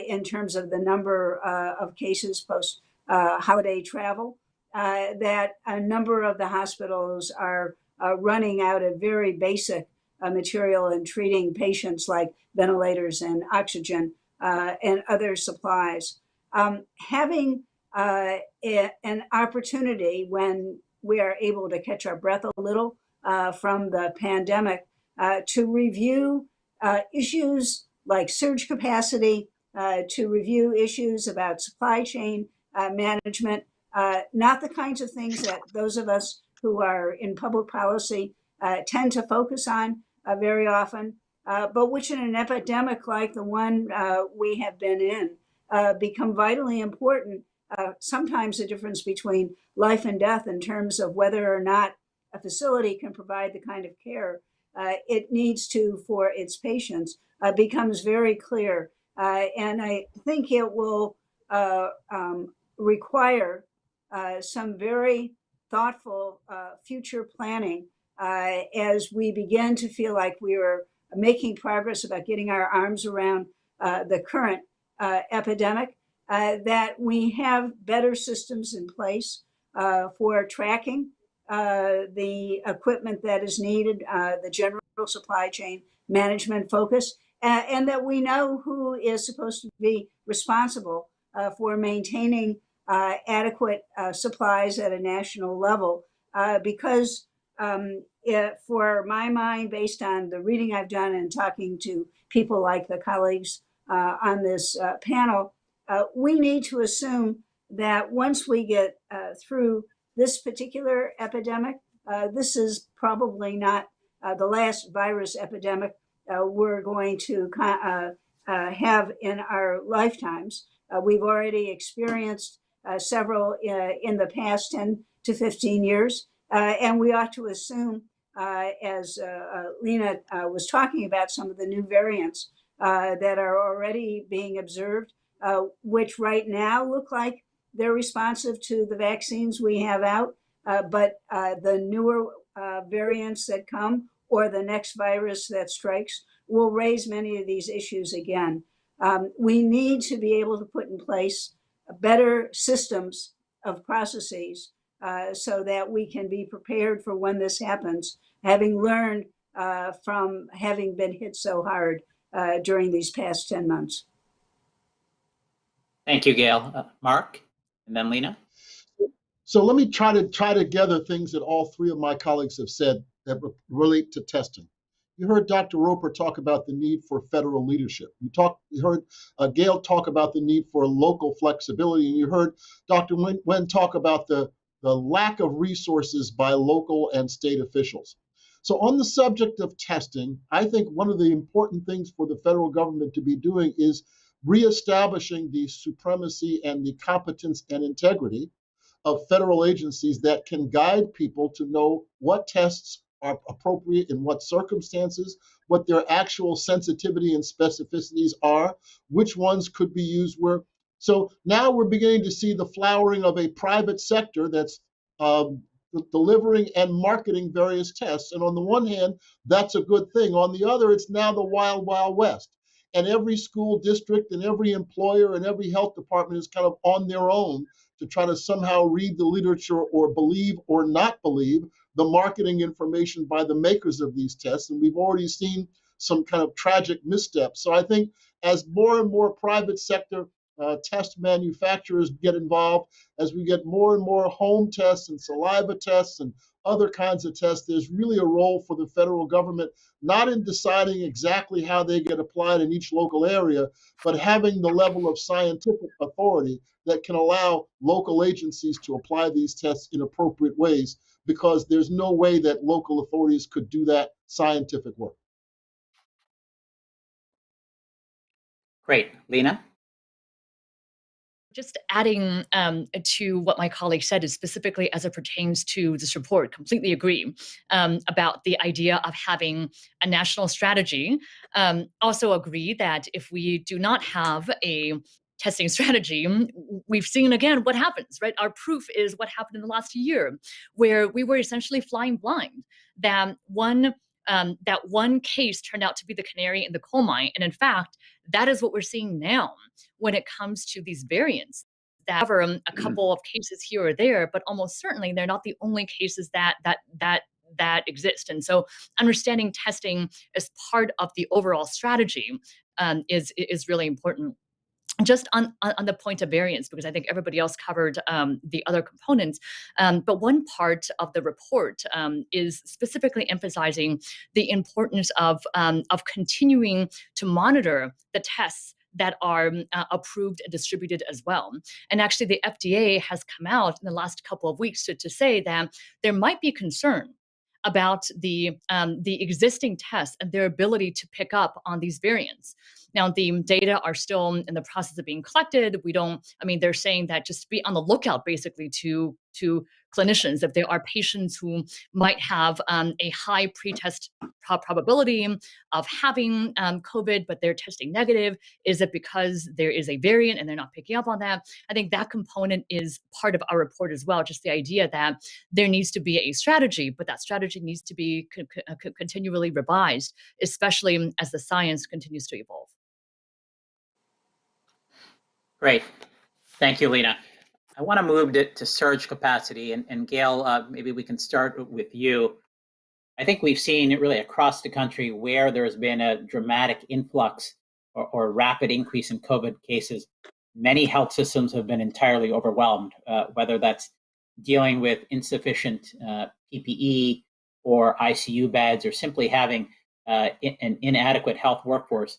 in terms of the number of cases post holiday travel, that a number of the hospitals are running out of very basic material and treating patients like ventilators and oxygen and other supplies. Having an opportunity when we are able to catch our breath a little from the pandemic to review issues like surge capacity, to review issues about supply chain management, not the kinds of things that those of us who are in public policy tend to focus on very often, but which in an epidemic like the one we have been in become vitally important. Sometimes the difference between life and death in terms of whether or not a facility can provide the kind of care it needs to for its patients becomes very clear. And I think it will require some very thoughtful future planning as we begin to feel like we are making progress about getting our arms around the current epidemic, that we have better systems in place for tracking the equipment that is needed, the general supply chain management focus, and that we know who is supposed to be responsible for maintaining adequate supplies at a national level. Because for my mind, based on the reading I've done and talking to people like the colleagues on this panel, we need to assume that once we get through this particular epidemic, this is probably not the last virus epidemic we're going to have in our lifetimes. We've already experienced several in the past 10 to 15 years, and we ought to assume, as Lena was talking about, some of the new variants that are already being observed, which right now look like they're responsive to the vaccines we have out, but the newer variants that come or the next virus that strikes will raise many of these issues again. We need to be able to put in place better systems of processes so that we can be prepared for when this happens, having learned from having been hit so hard during these past 10 months. Thank you, Gail. Mark, and then Lena. So let me try to gather things that all three of my colleagues have said that relate to testing. You heard Dr. Roper talk about the need for federal leadership. You heard Gail talk about the need for local flexibility, and you heard Dr. Nguyen talk about the lack of resources by local and state officials. So on the subject of testing, I think one of the important things for the federal government to be doing is reestablishing the supremacy and the competence and integrity of federal agencies that can guide people to know what tests are appropriate in what circumstances, what their actual sensitivity and specificities are, which ones could be used where. So now we're beginning to see the flowering of a private sector that's delivering and marketing various tests. And on the one hand, that's a good thing. On the other, it's now the wild, wild west. And every school district and every employer and every health department is kind of on their own to try to somehow read the literature or believe or not believe the marketing information by the makers of these tests. And we've already seen some kind of tragic missteps. So I think as more and more private sector test manufacturers get involved, as we get more and more home tests and saliva tests and other kinds of tests, there's really a role for the federal government, not in deciding exactly how they get applied in each local area, but having the level of scientific authority that can allow local agencies to apply these tests in appropriate ways, because there's no way that local authorities could do that scientific work. Great. Lena? Just adding to what my colleague said, is specifically as it pertains to this report, completely agree about the idea of having a national strategy. Also agree that if we do not have a testing strategy, we've seen again what happens, right? Our proof is what happened in the last year, where we were essentially flying blind. That one case turned out to be the canary in the coal mine. And in fact, that is what we're seeing now when it comes to these variants. That cover a couple of cases here or there, but almost certainly they're not the only cases that exist. And so understanding testing as part of the overall strategy is really important. Just on the point of variance, because I think everybody else covered the other components. But one part of the report is specifically emphasizing the importance of continuing to monitor the tests that are approved and distributed as well. And actually, the FDA has come out in the last couple of weeks to say that there might be concern about the existing tests and their ability to pick up on these variants. Now, the data are still in the process of being collected. They're saying that just be on the lookout basically to clinicians if there are patients who might have a high pretest probability of having COVID, but they're testing negative. Is it because there is a variant and they're not picking up on that? I think that component is part of our report as well, just the idea that there needs to be a strategy, but that strategy needs to be continually revised, especially as the science continues to evolve. Great. Thank you, Lena. I want to move to surge capacity. And Gail, maybe we can start with you. I think we've seen it really across the country where there's been a dramatic influx or rapid increase in COVID cases. Many health systems have been entirely overwhelmed, whether that's dealing with insufficient PPE or ICU beds or simply having an inadequate health workforce.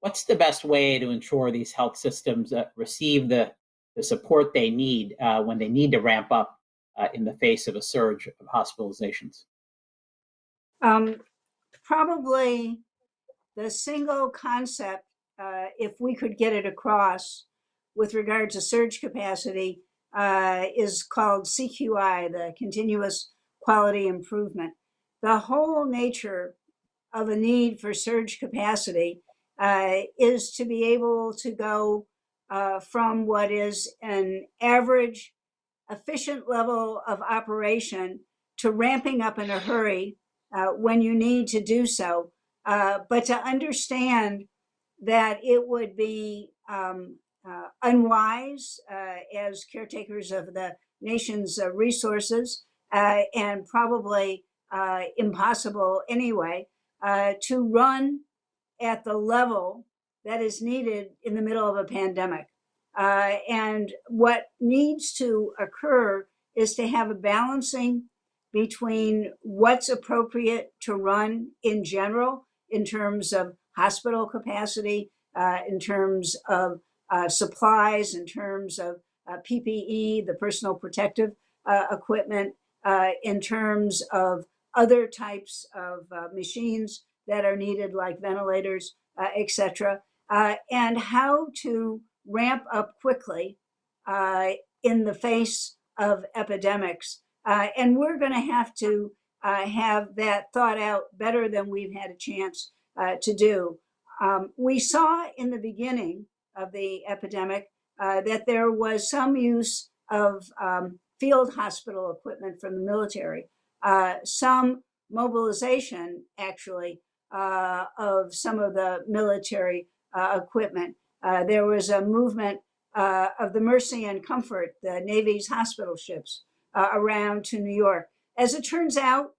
What's the best way to ensure these health systems receive the support they need when they need to ramp up in the face of a surge of hospitalizations? Probably the single concept, if we could get it across with regard to surge capacity, is called CQI, the Continuous Quality Improvement. The whole nature of a need for surge capacity is to be able to go from what is an average efficient level of operation to ramping up in a hurry when you need to do so, but to understand that it would be unwise as caretakers of the nation's resources and probably impossible anyway to run at the level that is needed in the middle of a pandemic. And what needs to occur is to have a balancing between what's appropriate to run in general, in terms of hospital capacity, in terms of supplies, in terms of PPE, the personal protective equipment, in terms of other types of machines that are needed, like ventilators, et cetera, and how to ramp up quickly in the face of epidemics. And we're going to have that thought out better than we've had a chance to do. We saw in the beginning of the epidemic that there was some use of field hospital equipment from the military, some mobilization, actually, of some of the military equipment. There was a movement of the Mercy and Comfort, the Navy's hospital ships, around to New York. As it turns out,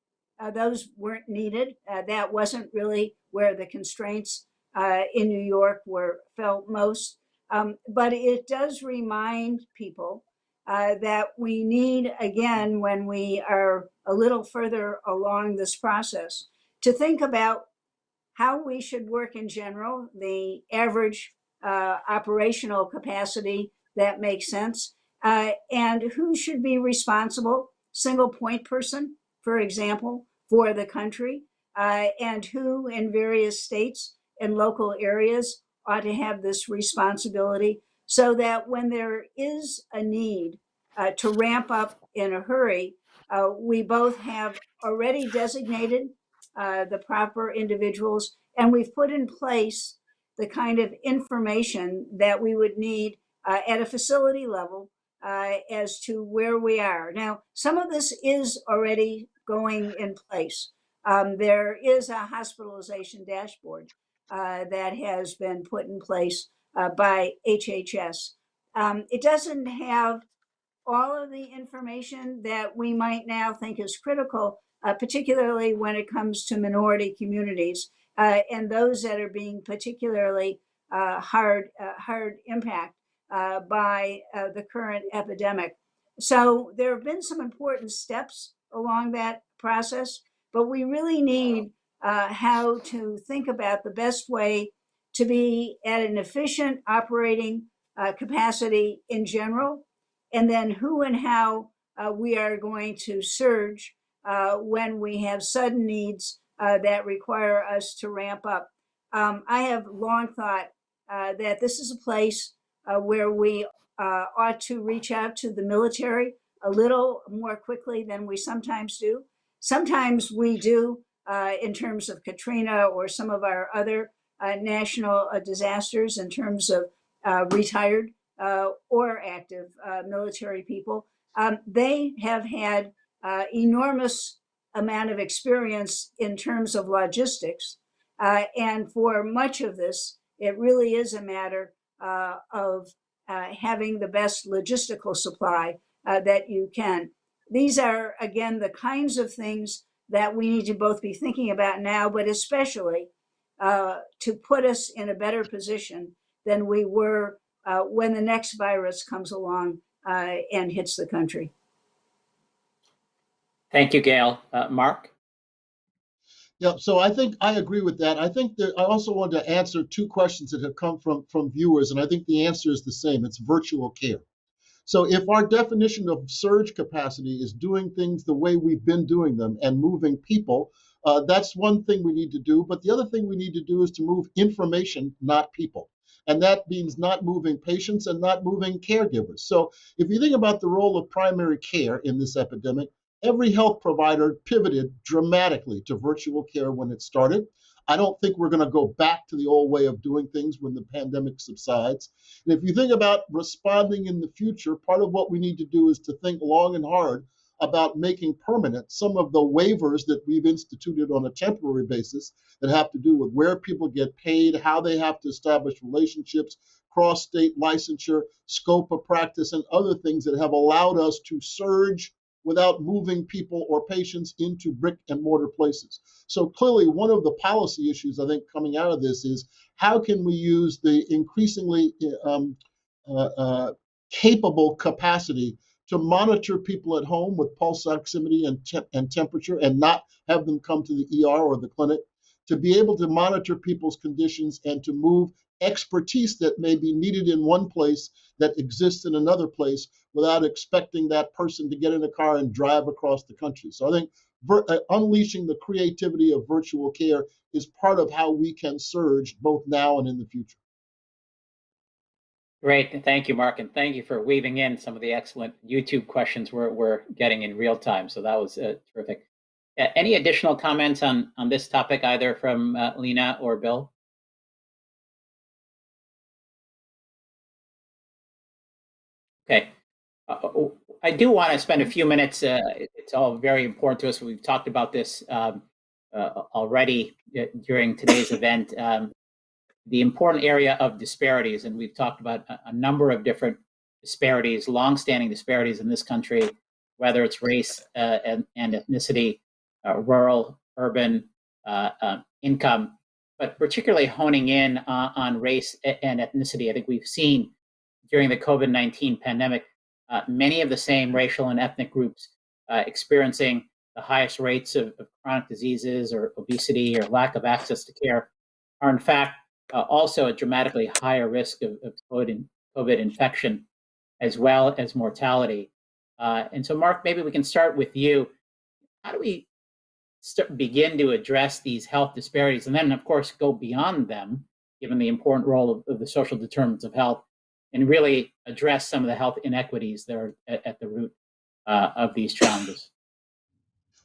those weren't needed. That wasn't really where the constraints in New York were felt most. But it does remind people that we need, again, when we are a little further along this process, to think about how we should work in general, the average operational capacity that makes sense, and who should be responsible, single point person, for example, for the country, and who in various states and local areas ought to have this responsibility, so that when there is a need to ramp up in a hurry, we both have already designated the proper individuals, and we've put in place the kind of information that we would need at a facility level as to where we are. Now, some of this is already going in place. There is a hospitalization dashboard that has been put in place by HHS. It doesn't have all of the information that we might now think is critical, particularly when it comes to minority communities and those that are being particularly hard impact by the current epidemic. So there have been some important steps along that process, but we really need how to think about the best way to be at an efficient operating capacity in general, and then who and how we are going to surge when we have sudden needs that require us to ramp up. I have long thought that this is a place where we ought to reach out to the military a little more quickly than we sometimes do. Sometimes we do in terms of Katrina or some of our other national disasters in terms of retired or active military people. They have had enormous amount of experience in terms of logistics. And for much of this, it really is a matter of having the best logistical supply that you can. These are, again, the kinds of things that we need to both be thinking about now, but especially to put us in a better position than we were when the next virus comes along and hits the country. Thank you, Gail. Mark? Yeah, so I think I agree with that. I think that I also wanted to answer two questions that have come from viewers, and I think the answer is the same. It's virtual care. So if our definition of surge capacity is doing things the way we've been doing them and moving people, that's one thing we need to do. But the other thing we need to do is to move information, not people. And that means not moving patients and not moving caregivers. So if you think about the role of primary care in this epidemic, every health provider pivoted dramatically to virtual care when it started. I don't think we're going to go back to the old way of doing things when the pandemic subsides. And if you think about responding in the future, part of what we need to do is to think long and hard about making permanent some of the waivers that we've instituted on a temporary basis that have to do with where people get paid, how they have to establish relationships, cross-state licensure, scope of practice, and other things that have allowed us to surge without moving people or patients into brick and mortar places. So clearly, one of the policy issues I think coming out of this is how can we use the increasingly capable capacity to monitor people at home with pulse oximetry and temperature and not have them come to the ER or the clinic, to be able to monitor people's conditions and to move expertise that may be needed in one place that exists in another place without expecting that person to get in a car and drive across the country. So I think unleashing the creativity of virtual care is part of how we can surge both now and in the future. Great. Thank you, Mark. And thank you for weaving in some of the excellent YouTube questions we're getting in real time. So that was terrific. Any additional comments on this topic, either from Lena or Bill? Okay. I do want to spend a few minutes. It's all very important to us. We've talked about this already during today's event. The important area of disparities, and we've talked about a number of different disparities, longstanding disparities in this country, whether it's race and ethnicity, rural, urban, income, but particularly honing in on race and ethnicity. I think we've seen during the COVID-19 pandemic, many of the same racial and ethnic groups experiencing the highest rates of chronic diseases or obesity or lack of access to care are in fact also a dramatically higher risk of COVID infection as well as mortality. And so Mark, maybe we can start with you. How do we begin to address these health disparities and then of course go beyond them, given the important role of the social determinants of health, and really address some of the health inequities that are at the root of these challenges?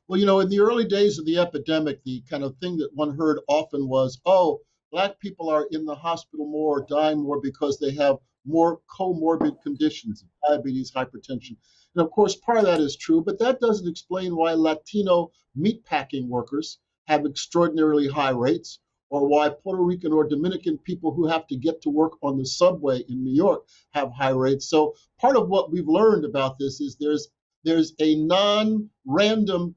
Well, in the early days of the epidemic, the kind of thing that one heard often was, oh, Black people are in the hospital more or dying more because they have more comorbid conditions, diabetes, hypertension. And of course, part of that is true, but that doesn't explain why Latino meatpacking workers have extraordinarily high rates, or why Puerto Rican or Dominican people who have to get to work on the subway in New York have high rates. So part of what we've learned about this is there's a non-random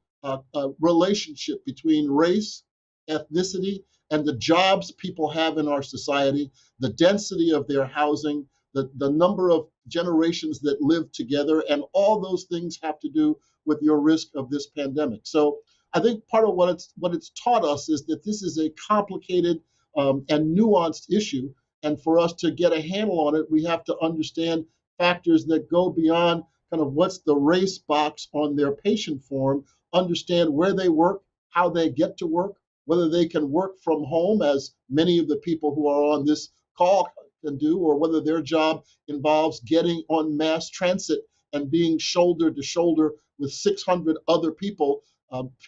relationship between race, ethnicity, and the jobs people have in our society, the density of their housing, the number of generations that live together, and all those things have to do with your risk of this pandemic. So I think part of what it's taught us is that this is a complicated and nuanced issue. And for us to get a handle on it, we have to understand factors that go beyond kind of what's the race box on their patient form, understand where they work, how they get to work, whether they can work from home, as many of the people who are on this call can do, or whether their job involves getting on mass transit and being shoulder to shoulder with 600 other people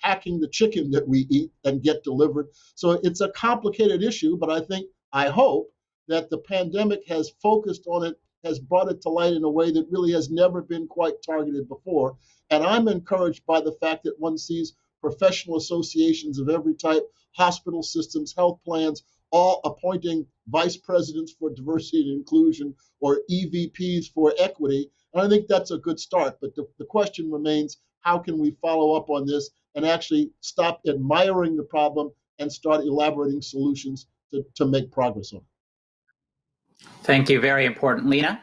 packing the chicken that we eat and get delivered. So it's a complicated issue, but I hope that the pandemic has focused on it, has brought it to light in a way that really has never been quite targeted before. And I'm encouraged by the fact that one sees professional associations of every type, hospital systems, health plans, all appointing vice presidents for diversity and inclusion or EVPs for equity. And I think that's a good start. But the question remains, how can we follow up on this and actually stop admiring the problem and start elaborating solutions to make progress on it? Thank you. Very important. Lena?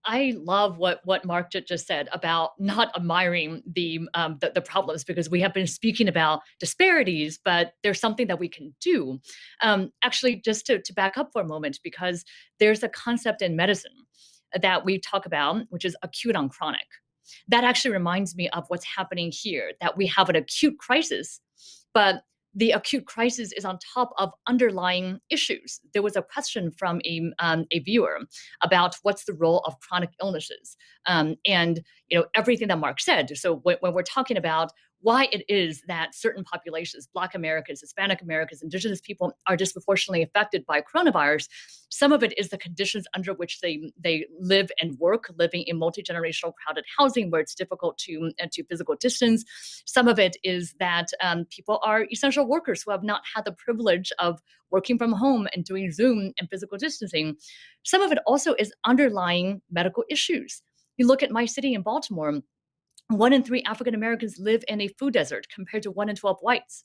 I love what Mark just said about not admiring the problems, because we have been speaking about disparities, but there's something that we can do. Actually, just to back up for a moment, because there's a concept in medicine that we talk about, which is acute on chronic. That actually reminds me of what's happening here, that we have an acute crisis, but the acute crisis is on top of underlying issues. There was a question from a viewer about what's the role of chronic illnesses, and everything that Mark said. So when we're talking about why it is that certain populations, Black Americans, Hispanic Americans, Indigenous people, are disproportionately affected by coronavirus, some of it is the conditions under which they live and work, living in multi-generational crowded housing where it's difficult to physical distance. Some of it is that people are essential workers who have not had the privilege of working from home and doing Zoom and physical distancing. Some of it also is underlying medical issues. You look at my city in Baltimore, 1 in 3 African Americans live in a food desert compared to 1 in 12 whites.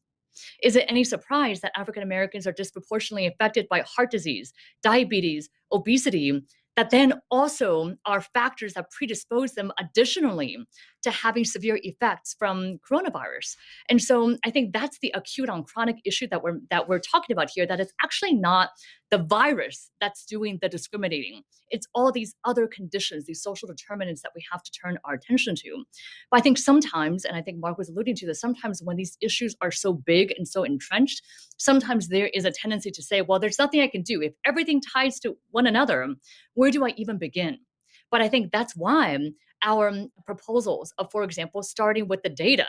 Is it any surprise that African Americans are disproportionately affected by heart disease, diabetes, obesity, that then also are factors that predispose them additionally to having severe effects from coronavirus? And so I think that's the acute on chronic issue that we're talking about here, that it's actually not the virus that's doing the discriminating. It's all these other conditions, these social determinants that we have to turn our attention to. But I think sometimes, and I think Mark was alluding to this, sometimes when these issues are so big and so entrenched, sometimes there is a tendency to say, well, there's nothing I can do. If everything ties to one another, where do I even begin? But I think that's why our proposals of, for example, starting with the data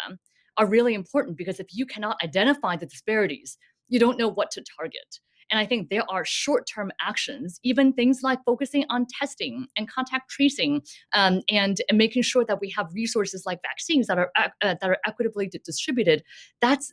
are really important, because if you cannot identify the disparities, you don't know what to target. And I think there are short-term actions, even things like focusing on testing and contact tracing, and making sure that we have resources like vaccines that are equitably distributed.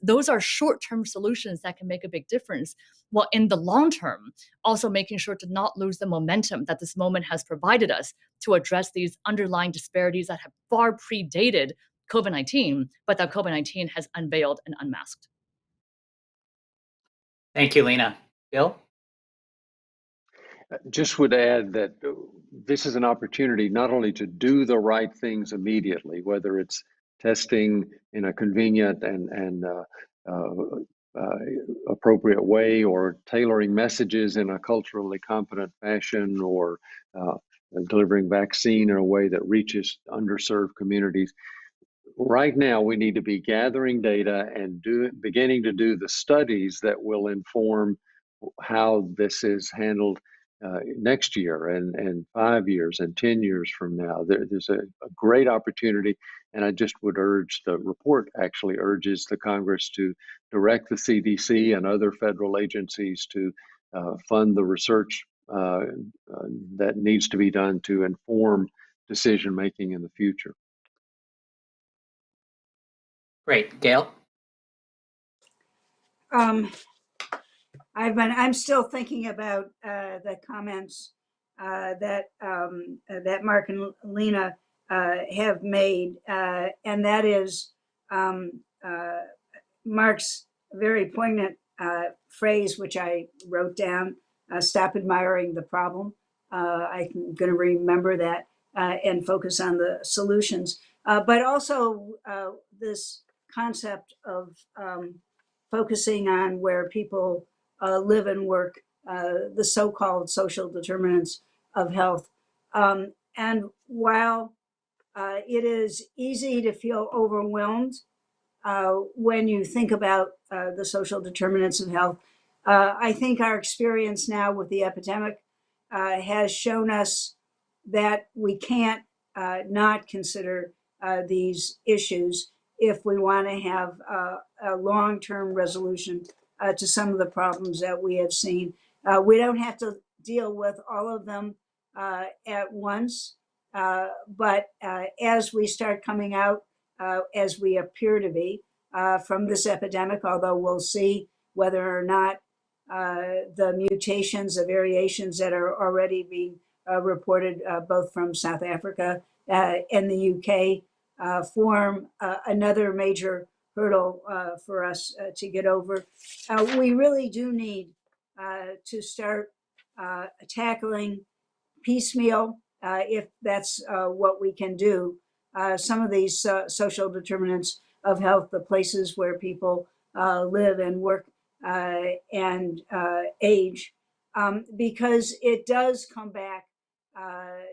Those are short-term solutions that can make a big difference. While in the long term, also making sure to not lose the momentum that this moment has provided us to address these underlying disparities that have far predated COVID-19, but that COVID-19 has unveiled and unmasked. Thank you, Lena. Bill? Just would add that this is an opportunity not only to do the right things immediately, whether it's testing in a convenient and appropriate way, or tailoring messages in a culturally competent fashion, or delivering vaccine in a way that reaches underserved communities. Right now, we need to be gathering data and beginning to do the studies that will inform how this is handled next year and 5 years and 10 years from now. There's a great opportunity, and I just would urge, the report actually urges the Congress to direct the CDC and other federal agencies to fund the research that needs to be done to inform decision making in the future. Great. Gail? I'm still thinking about the comments that Mark and Lena have made, and that is Mark's very poignant phrase, which I wrote down: "Stop admiring the problem." I'm going to remember that and focus on the solutions, but also this concept of focusing on where people live and work, the so-called social determinants of health. And while it is easy to feel overwhelmed when you think about the social determinants of health, I think our experience now with the epidemic has shown us that we can't not consider these issues if we want to have a long-term resolution to some of the problems that we have seen. We don't have to deal with all of them at once, but as we start coming out, as we appear to be, from this epidemic, although we'll see whether or not the mutations, the variations that are already being reported both from South Africa and the UK form another major hurdle for us to get over. We really do need to start tackling piecemeal, if that's what we can do, some of these social determinants of health, the places where people live and work and age, because it does come back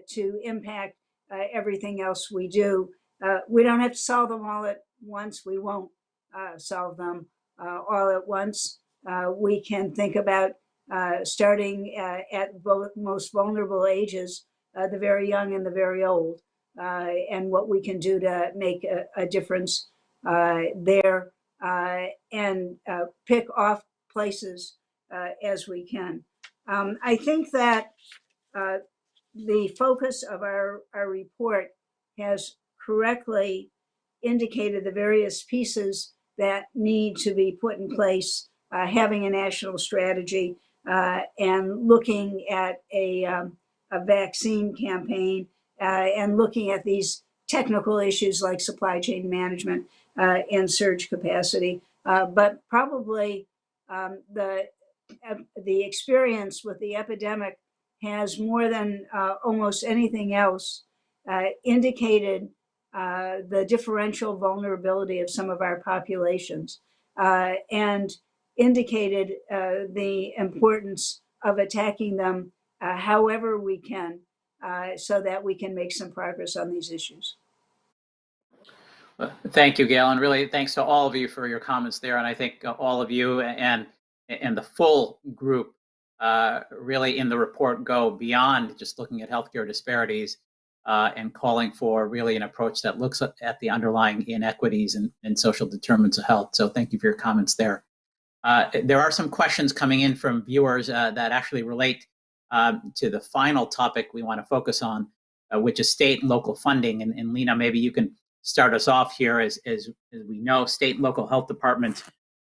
to impact everything else we do. We don't have to solve them all at once. We won't solve them all at once. We can think about starting at both most vulnerable ages, the very young and the very old, and what we can do to make a difference there, and pick off places as we can. I think that the focus of our report has correctly indicated the various pieces that need to be put in place, having a national strategy and looking at a vaccine campaign and looking at these technical issues like supply chain management and surge capacity. But probably the experience with the epidemic has, more than almost anything else, indicated the differential vulnerability of some of our populations and indicated the importance of attacking them however we can, so that we can make some progress on these issues. Thank you, Gail, and really thanks to all of you for your comments there. And I think all of you and the full group really in the report go beyond just looking at healthcare disparities and calling for really an approach that looks at the underlying inequities and social determinants of health. So thank you for your comments there. There are some questions coming in from viewers that actually relate to the final topic we want to focus on, which is state and local funding. And Lena, maybe you can start us off here. As we know, state and local health departments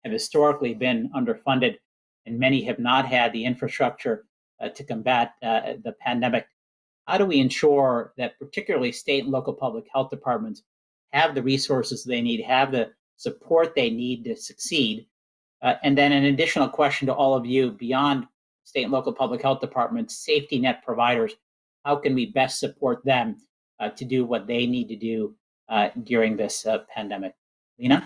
have historically been underfunded, and many have not had the infrastructure to combat the pandemic. How do we ensure that particularly state and local public health departments have the resources they need, have the support they need to succeed? And then an additional question to all of you: beyond state and local public health departments, safety net providers, how can we best support them to do what they need to do during this pandemic? Lena?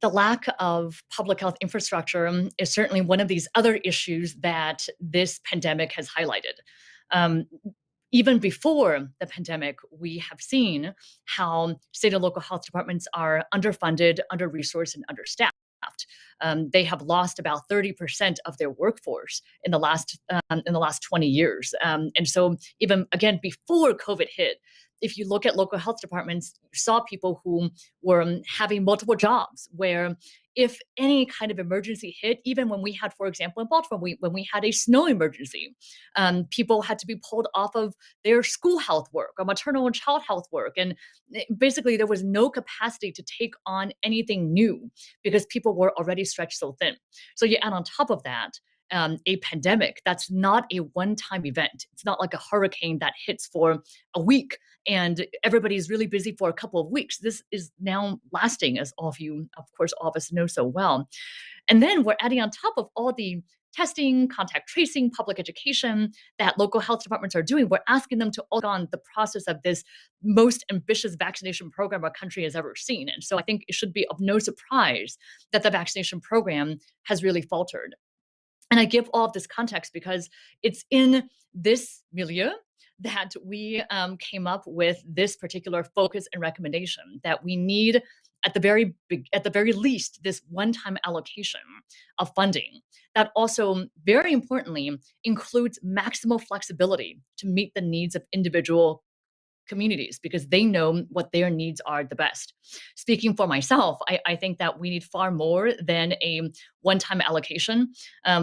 The lack of public health infrastructure is certainly one of these other issues that this pandemic has highlighted. Even before the pandemic, we have seen how state and local health departments are underfunded, under-resourced, and understaffed. impact. They have lost about 30% of their workforce in the last 20 years. And so even again before COVID hit, if you look at local health departments, you saw people who were having multiple jobs where if any kind of emergency hit, even when we had, for example, in Baltimore, when we had a snow emergency, people had to be pulled off of their school health work or maternal and child health work. And basically, there was no capacity to take on anything new because people were already stretched so thin. So you add on top of that, a pandemic that's not a one-time event. It's not like a hurricane that hits for a week and everybody's really busy for a couple of weeks. This is now lasting, as all of you, of course, all of us know so well. And then we're adding on top of all the testing, contact tracing, public education that local health departments are doing. We're asking them to all on the process of this most ambitious vaccination program our country has ever seen. And so I think it should be of no surprise that the vaccination program has really faltered. And I give all of this context because it's in this milieu that we came up with this particular focus and recommendation that we need at the very least this one-time allocation of funding that also very importantly includes maximal flexibility to meet the needs of individual communities because they know what their needs are the best. Speaking for myself, I think that we need far more than a one-time allocation.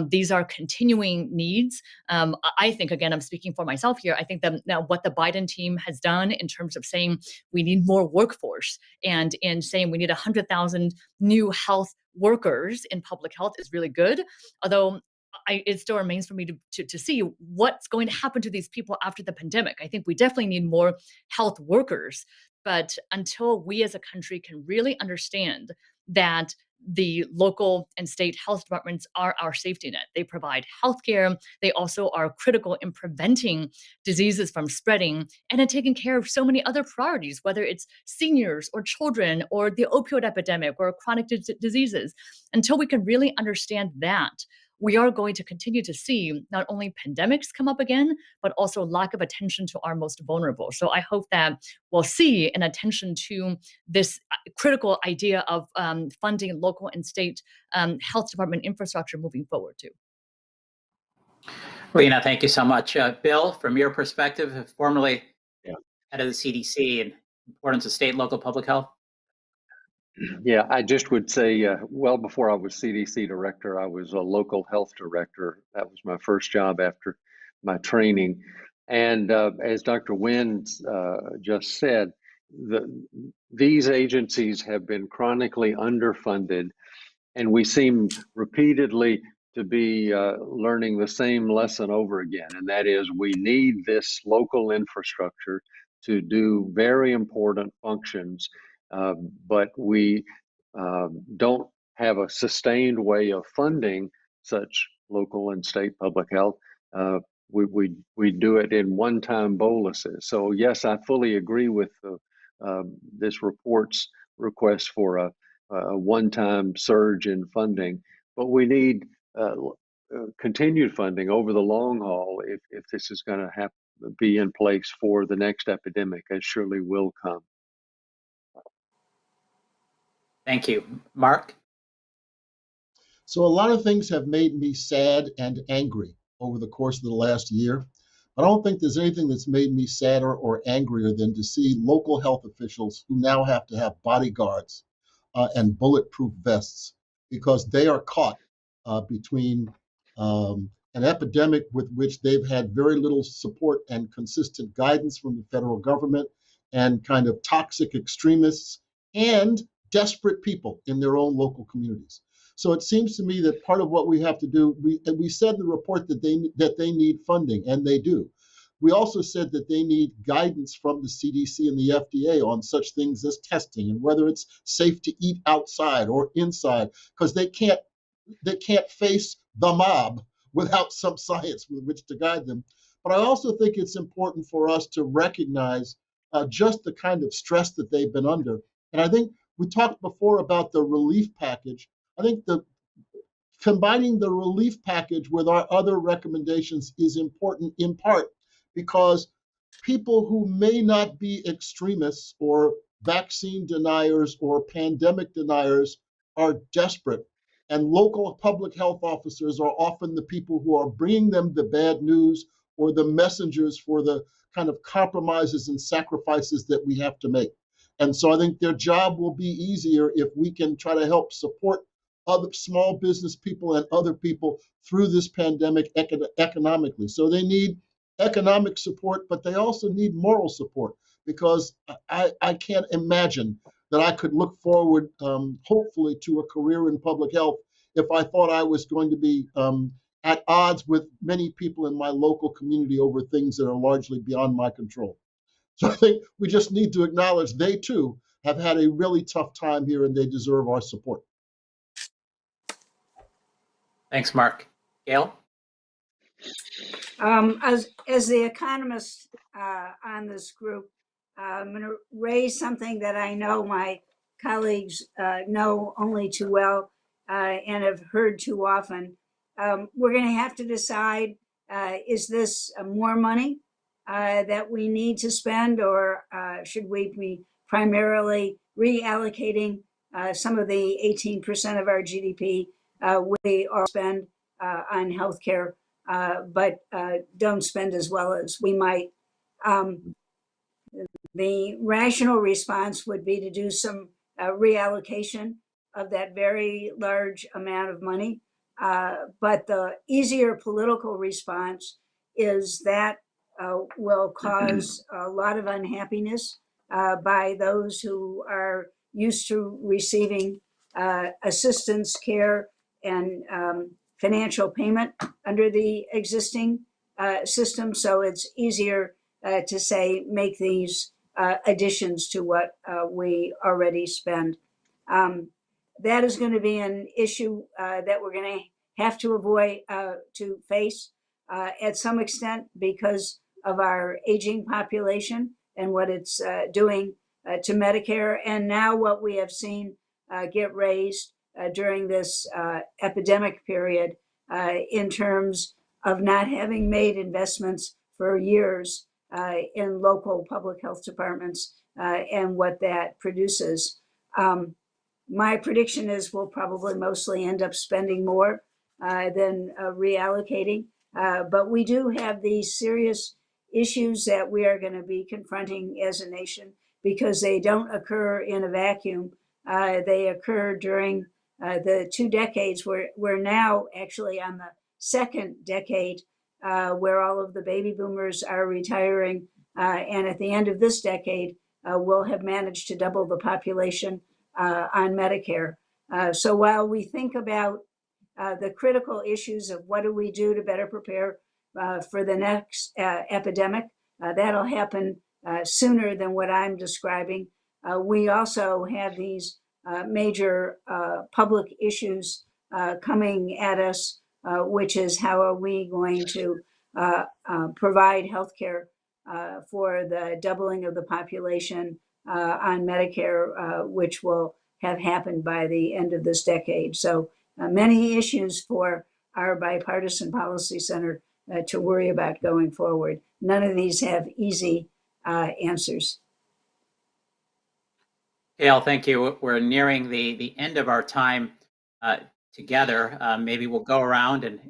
These are continuing needs. I think, again, I'm speaking for myself here. I think that now what the Biden team has done in terms of saying we need more workforce and in saying we need 100,000 new health workers in public health is really good. Although it still remains for me to see what's going to happen to these people after the pandemic. I think we definitely need more health workers. But until we as a country can really understand that the local and state health departments are our safety net, they provide healthcare, they also are critical in preventing diseases from spreading and in taking care of so many other priorities, whether it's seniors or children or the opioid epidemic or chronic diseases. Until we can really understand that, we are going to continue to see not only pandemics come up again, but also lack of attention to our most vulnerable. So I hope that we'll see an attention to this critical idea of funding local and state health department infrastructure moving forward too. Lena, thank you so much. Bill, from your perspective, formerly Yeah. head of the CDC and importance of state and local public health. Yeah, I just would say, well, before I was CDC director, I was a local health director. That was my first job after my training. And as Dr. Nguyen just said, these agencies have been chronically underfunded, and we seem repeatedly to be learning the same lesson over again. And that is we need this local infrastructure to do very important functions. But we don't have a sustained way of funding such local and state public health. We do it in one-time boluses. So yes, I fully agree with this report's request for a one-time surge in funding, but we need continued funding over the long haul if this is going to be in place for the next epidemic, as surely will come. Thank you. Mark? So a lot of things have made me sad and angry over the course of the last year. But I don't think there's anything that's made me sadder or angrier than to see local health officials who now have to have bodyguards and bulletproof vests because they are caught between an epidemic with which they've had very little support and consistent guidance from the federal government and kind of toxic extremists and desperate people in their own local communities. So it seems to me that part of what we have to do, we said in the report that they need funding, and they do. We also said that they need guidance from the CDC and the FDA on such things as testing and whether it's safe to eat outside or inside, because they can't face the mob without some science with which to guide them. But I also think it's important for us to recognize just the kind of stress that they've been under. And I think we talked before about the relief package. I think combining the relief package with our other recommendations is important in part because people who may not be extremists or vaccine deniers or pandemic deniers are desperate. And local public health officers are often the people who are bringing them the bad news or the messengers for the kind of compromises and sacrifices that we have to make. And so I think their job will be easier if we can try to help support other small business people and other people through this pandemic economically. So they need economic support, but they also need moral support, because I can't imagine that I could look forward, hopefully, to a career in public health if I thought I was going to be at odds with many people in my local community over things that are largely beyond my control. So I think we just need to acknowledge they too have had a really tough time here and they deserve our support. Thanks, Mark. Gail? As the economist on this group, I'm going to raise something that I know my colleagues know only too well and have heard too often. We're going to have to decide, is this more money that we need to spend, or should we be primarily reallocating some of the 18% of our GDP we all spend on healthcare, but don't spend as well as we might? The rational response would be to do some reallocation of that very large amount of money. But the easier political response is that will cause a lot of unhappiness by those who are used to receiving assistance, care, and financial payment under the existing system. So it's easier to say, make these additions to what we already spend. That is going to be an issue that we're going to have to avoid to face at some extent because of our aging population and what it's doing to Medicare. And now what we have seen get raised during this epidemic period in terms of not having made investments for years in local public health departments and what that produces. My prediction is we'll probably mostly end up spending more than reallocating. But we do have these serious issues that we are going to be confronting as a nation because they don't occur in a vacuum. They occur during the 2 decades. We're now actually on the second decade where all of the baby boomers are retiring. And at the end of this decade, we'll have managed to double the population on Medicare. So while we think about the critical issues of what do we do to better prepare for the next epidemic, that'll happen sooner than what I'm describing. We also have these major public issues coming at us, which is how are we going to provide healthcare for the doubling of the population on Medicare, which will have happened by the end of this decade. So many issues for our Bipartisan Policy Center to worry about going forward. None of these have easy answers. Gail, thank you. We're nearing the end of our time together. Maybe we'll go around and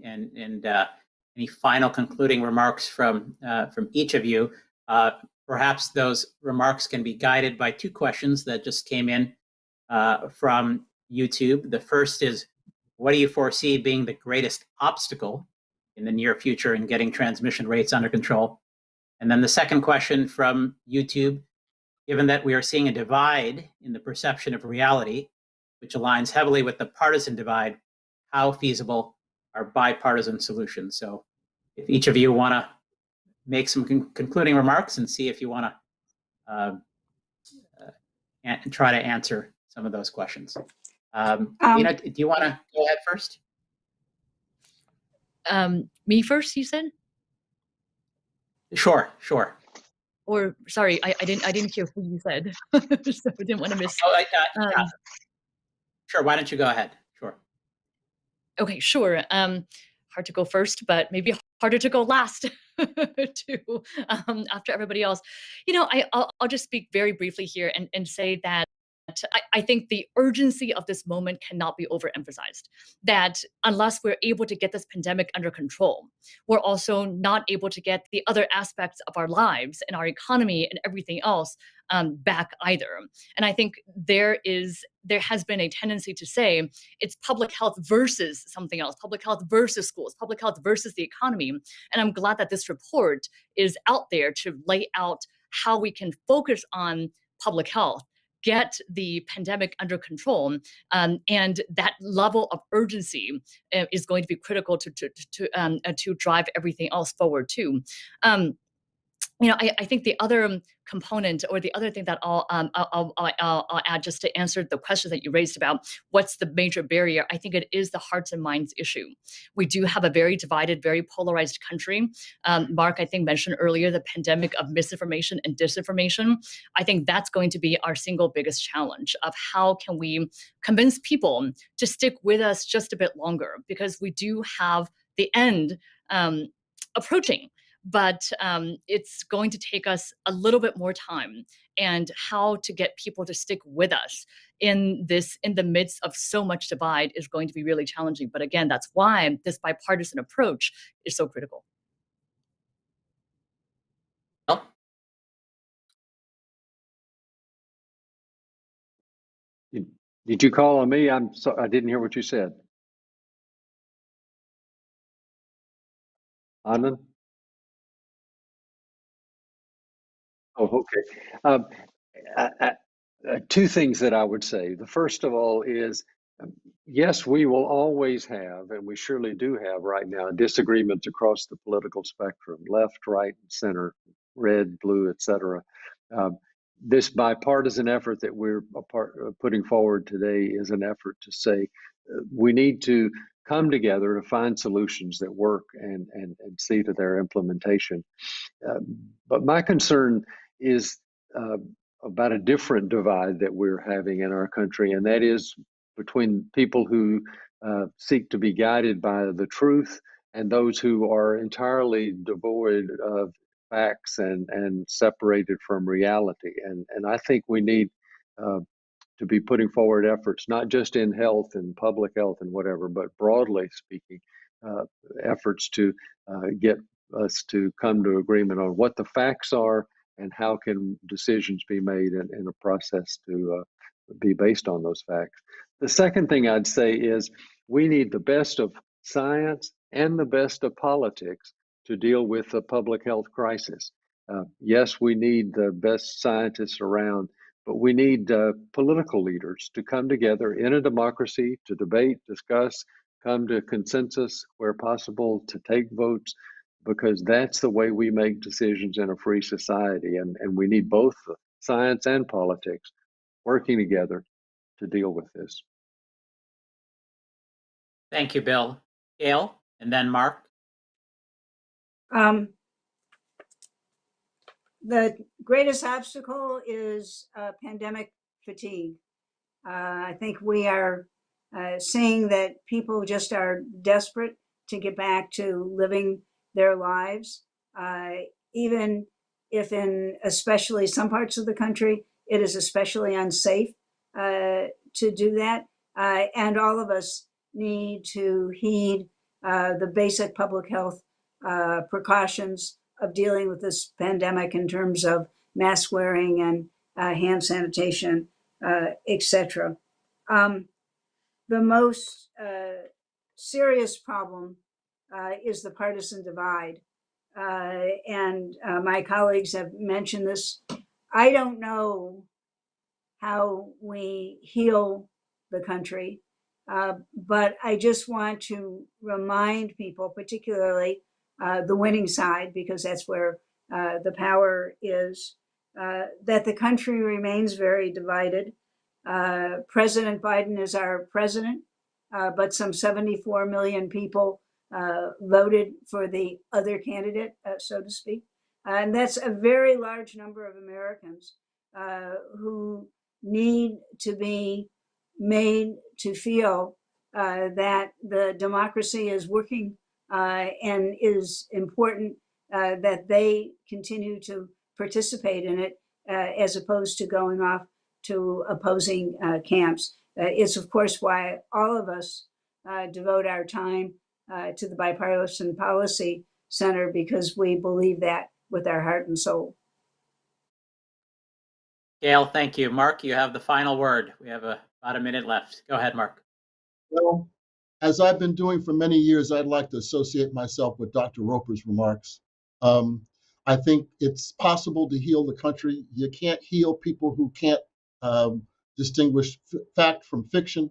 any final concluding remarks from each of you. Perhaps those remarks can be guided by 2 questions that just came in from YouTube. The first is, what do you foresee being the greatest obstacle in the near future in getting transmission rates under control? And then the second question from YouTube, given that we are seeing a divide in the perception of reality, which aligns heavily with the partisan divide, how feasible are bipartisan solutions? So if each of you want to make some concluding remarks and see if you want to try to answer some of those questions. Nina, do you want to go ahead first? Me first, you said? Sure. Or sorry, I didn't hear who you said, so I didn't want to miss. Yeah. Sure. Why don't you go ahead? Sure. Okay, sure. Hard to go first, but maybe harder to go last too, after everybody else. I'll just speak very briefly here and say that I think the urgency of this moment cannot be overemphasized. That unless we're able to get this pandemic under control, we're also not able to get the other aspects of our lives and our economy and everything else back either. And I think there has been a tendency to say it's public health versus something else, public health versus schools, public health versus the economy. And I'm glad that this report is out there to lay out how we can focus on public health, get the pandemic under control, and that level of urgency is going to be critical to drive everything else forward too. I think the other component or the other thing that I'll add just to answer the question that you raised about what's the major barrier, I think it is the hearts and minds issue. We do have a very divided, very polarized country. Mark, I think, mentioned earlier the pandemic of misinformation and disinformation. I think that's going to be our single biggest challenge of how can we convince people to stick with us just a bit longer, because we do have the end approaching. But it's going to take us a little bit more time, and how to get people to stick with us in the midst of so much divide is going to be really challenging. But again, that's why this bipartisan approach is so critical. Well, Did you call on me? I'm sorry, I didn't hear what you said. Anand? Oh, okay. Two things that I would say. The first of all is, yes, we will always have, and we surely do have right now, disagreements across the political spectrum, left, right, center, red, blue, etc. This bipartisan effort that we're putting forward today is an effort to say we need to come together to find solutions that work and see to their implementation. But my concern is about a different divide that we're having in our country, and that is between people who seek to be guided by the truth and those who are entirely devoid of facts and separated from reality. And I think we need to be putting forward efforts, not just in health and public health and whatever, but broadly speaking, efforts to get us to come to agreement on what the facts are and how can decisions be made in a process to be based on those facts. The second thing I'd say is we need the best of science and the best of politics to deal with the public health crisis. Yes, we need the best scientists around, but we need political leaders to come together in a democracy to debate, discuss, come to consensus where possible, to take votes, because that's the way we make decisions in a free society. And we need both science and politics working together to deal with this. thank you, Bill. Gail, and then Mark. The greatest obstacle is pandemic fatigue. I think we are seeing that people just are desperate to get back to living their lives, even if in especially some parts of the country, it is especially unsafe to do that. And all of us need to heed the basic public health precautions of dealing with this pandemic in terms of mask wearing and hand sanitation, etc. The most serious problem is the partisan divide. And my colleagues have mentioned this. I don't know how we heal the country, but I just want to remind people, particularly the winning side, because that's where the power is, that the country remains very divided. President Biden is our president, but some 74 million people voted for the other candidate, so to speak. And that's a very large number of Americans who need to be made to feel that the democracy is working and is important, that they continue to participate in it as opposed to going off to opposing camps. It's, of course, why all of us devote our time to the Bipartisan Policy Center, because we believe that with our heart and soul. Gail, thank you. Mark, you have the final word. We have about a minute left. Go ahead, Mark. Well, as I've been doing for many years, I'd like to associate myself with Dr. Roper's remarks. I think it's possible to heal the country. You can't heal people who can't distinguish fact from fiction.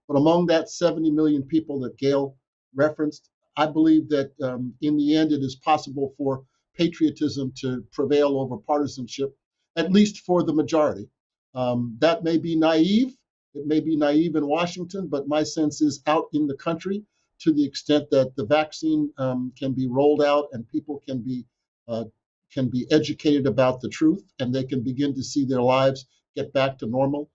But among that 70 million people that Gail referenced, I believe that in the end, it is possible for patriotism to prevail over partisanship, at least for the majority. That may be naive. It may be naive in Washington, but my sense is out in the country, to the extent that the vaccine can be rolled out and people can be educated about the truth, and they can begin to see their lives get back to normal.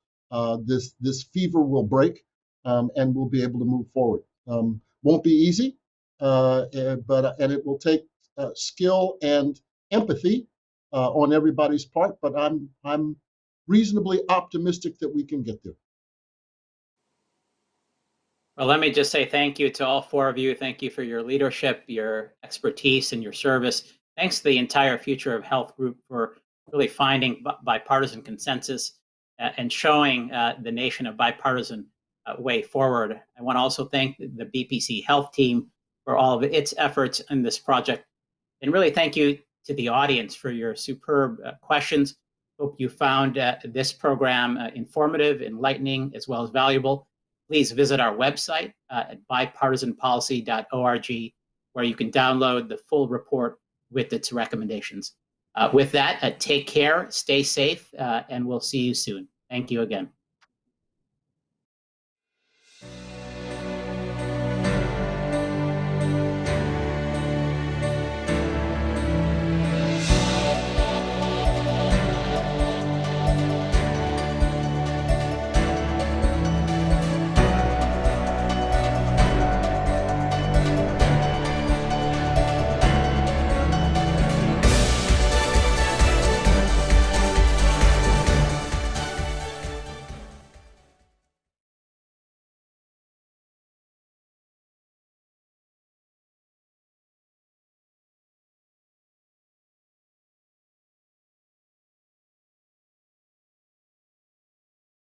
This fever will break, and we'll be able to move forward. Won't be easy, but it will take skill and empathy on everybody's part. But I'm reasonably optimistic that we can get there. Well, let me just say thank you to all four of you. Thank you for your leadership, your expertise, and your service. Thanks to the entire Future of Health group for really finding bipartisan consensus and showing the nation a bipartisan way forward. I want to also thank the BPC Health team for all of its efforts in this project. And really thank you to the audience for your superb questions. Hope you found this program informative, enlightening, as well as valuable. Please visit our website at bipartisanpolicy.org, where you can download the full report with its recommendations. With that, take care, stay safe, and we'll see you soon. Thank you again.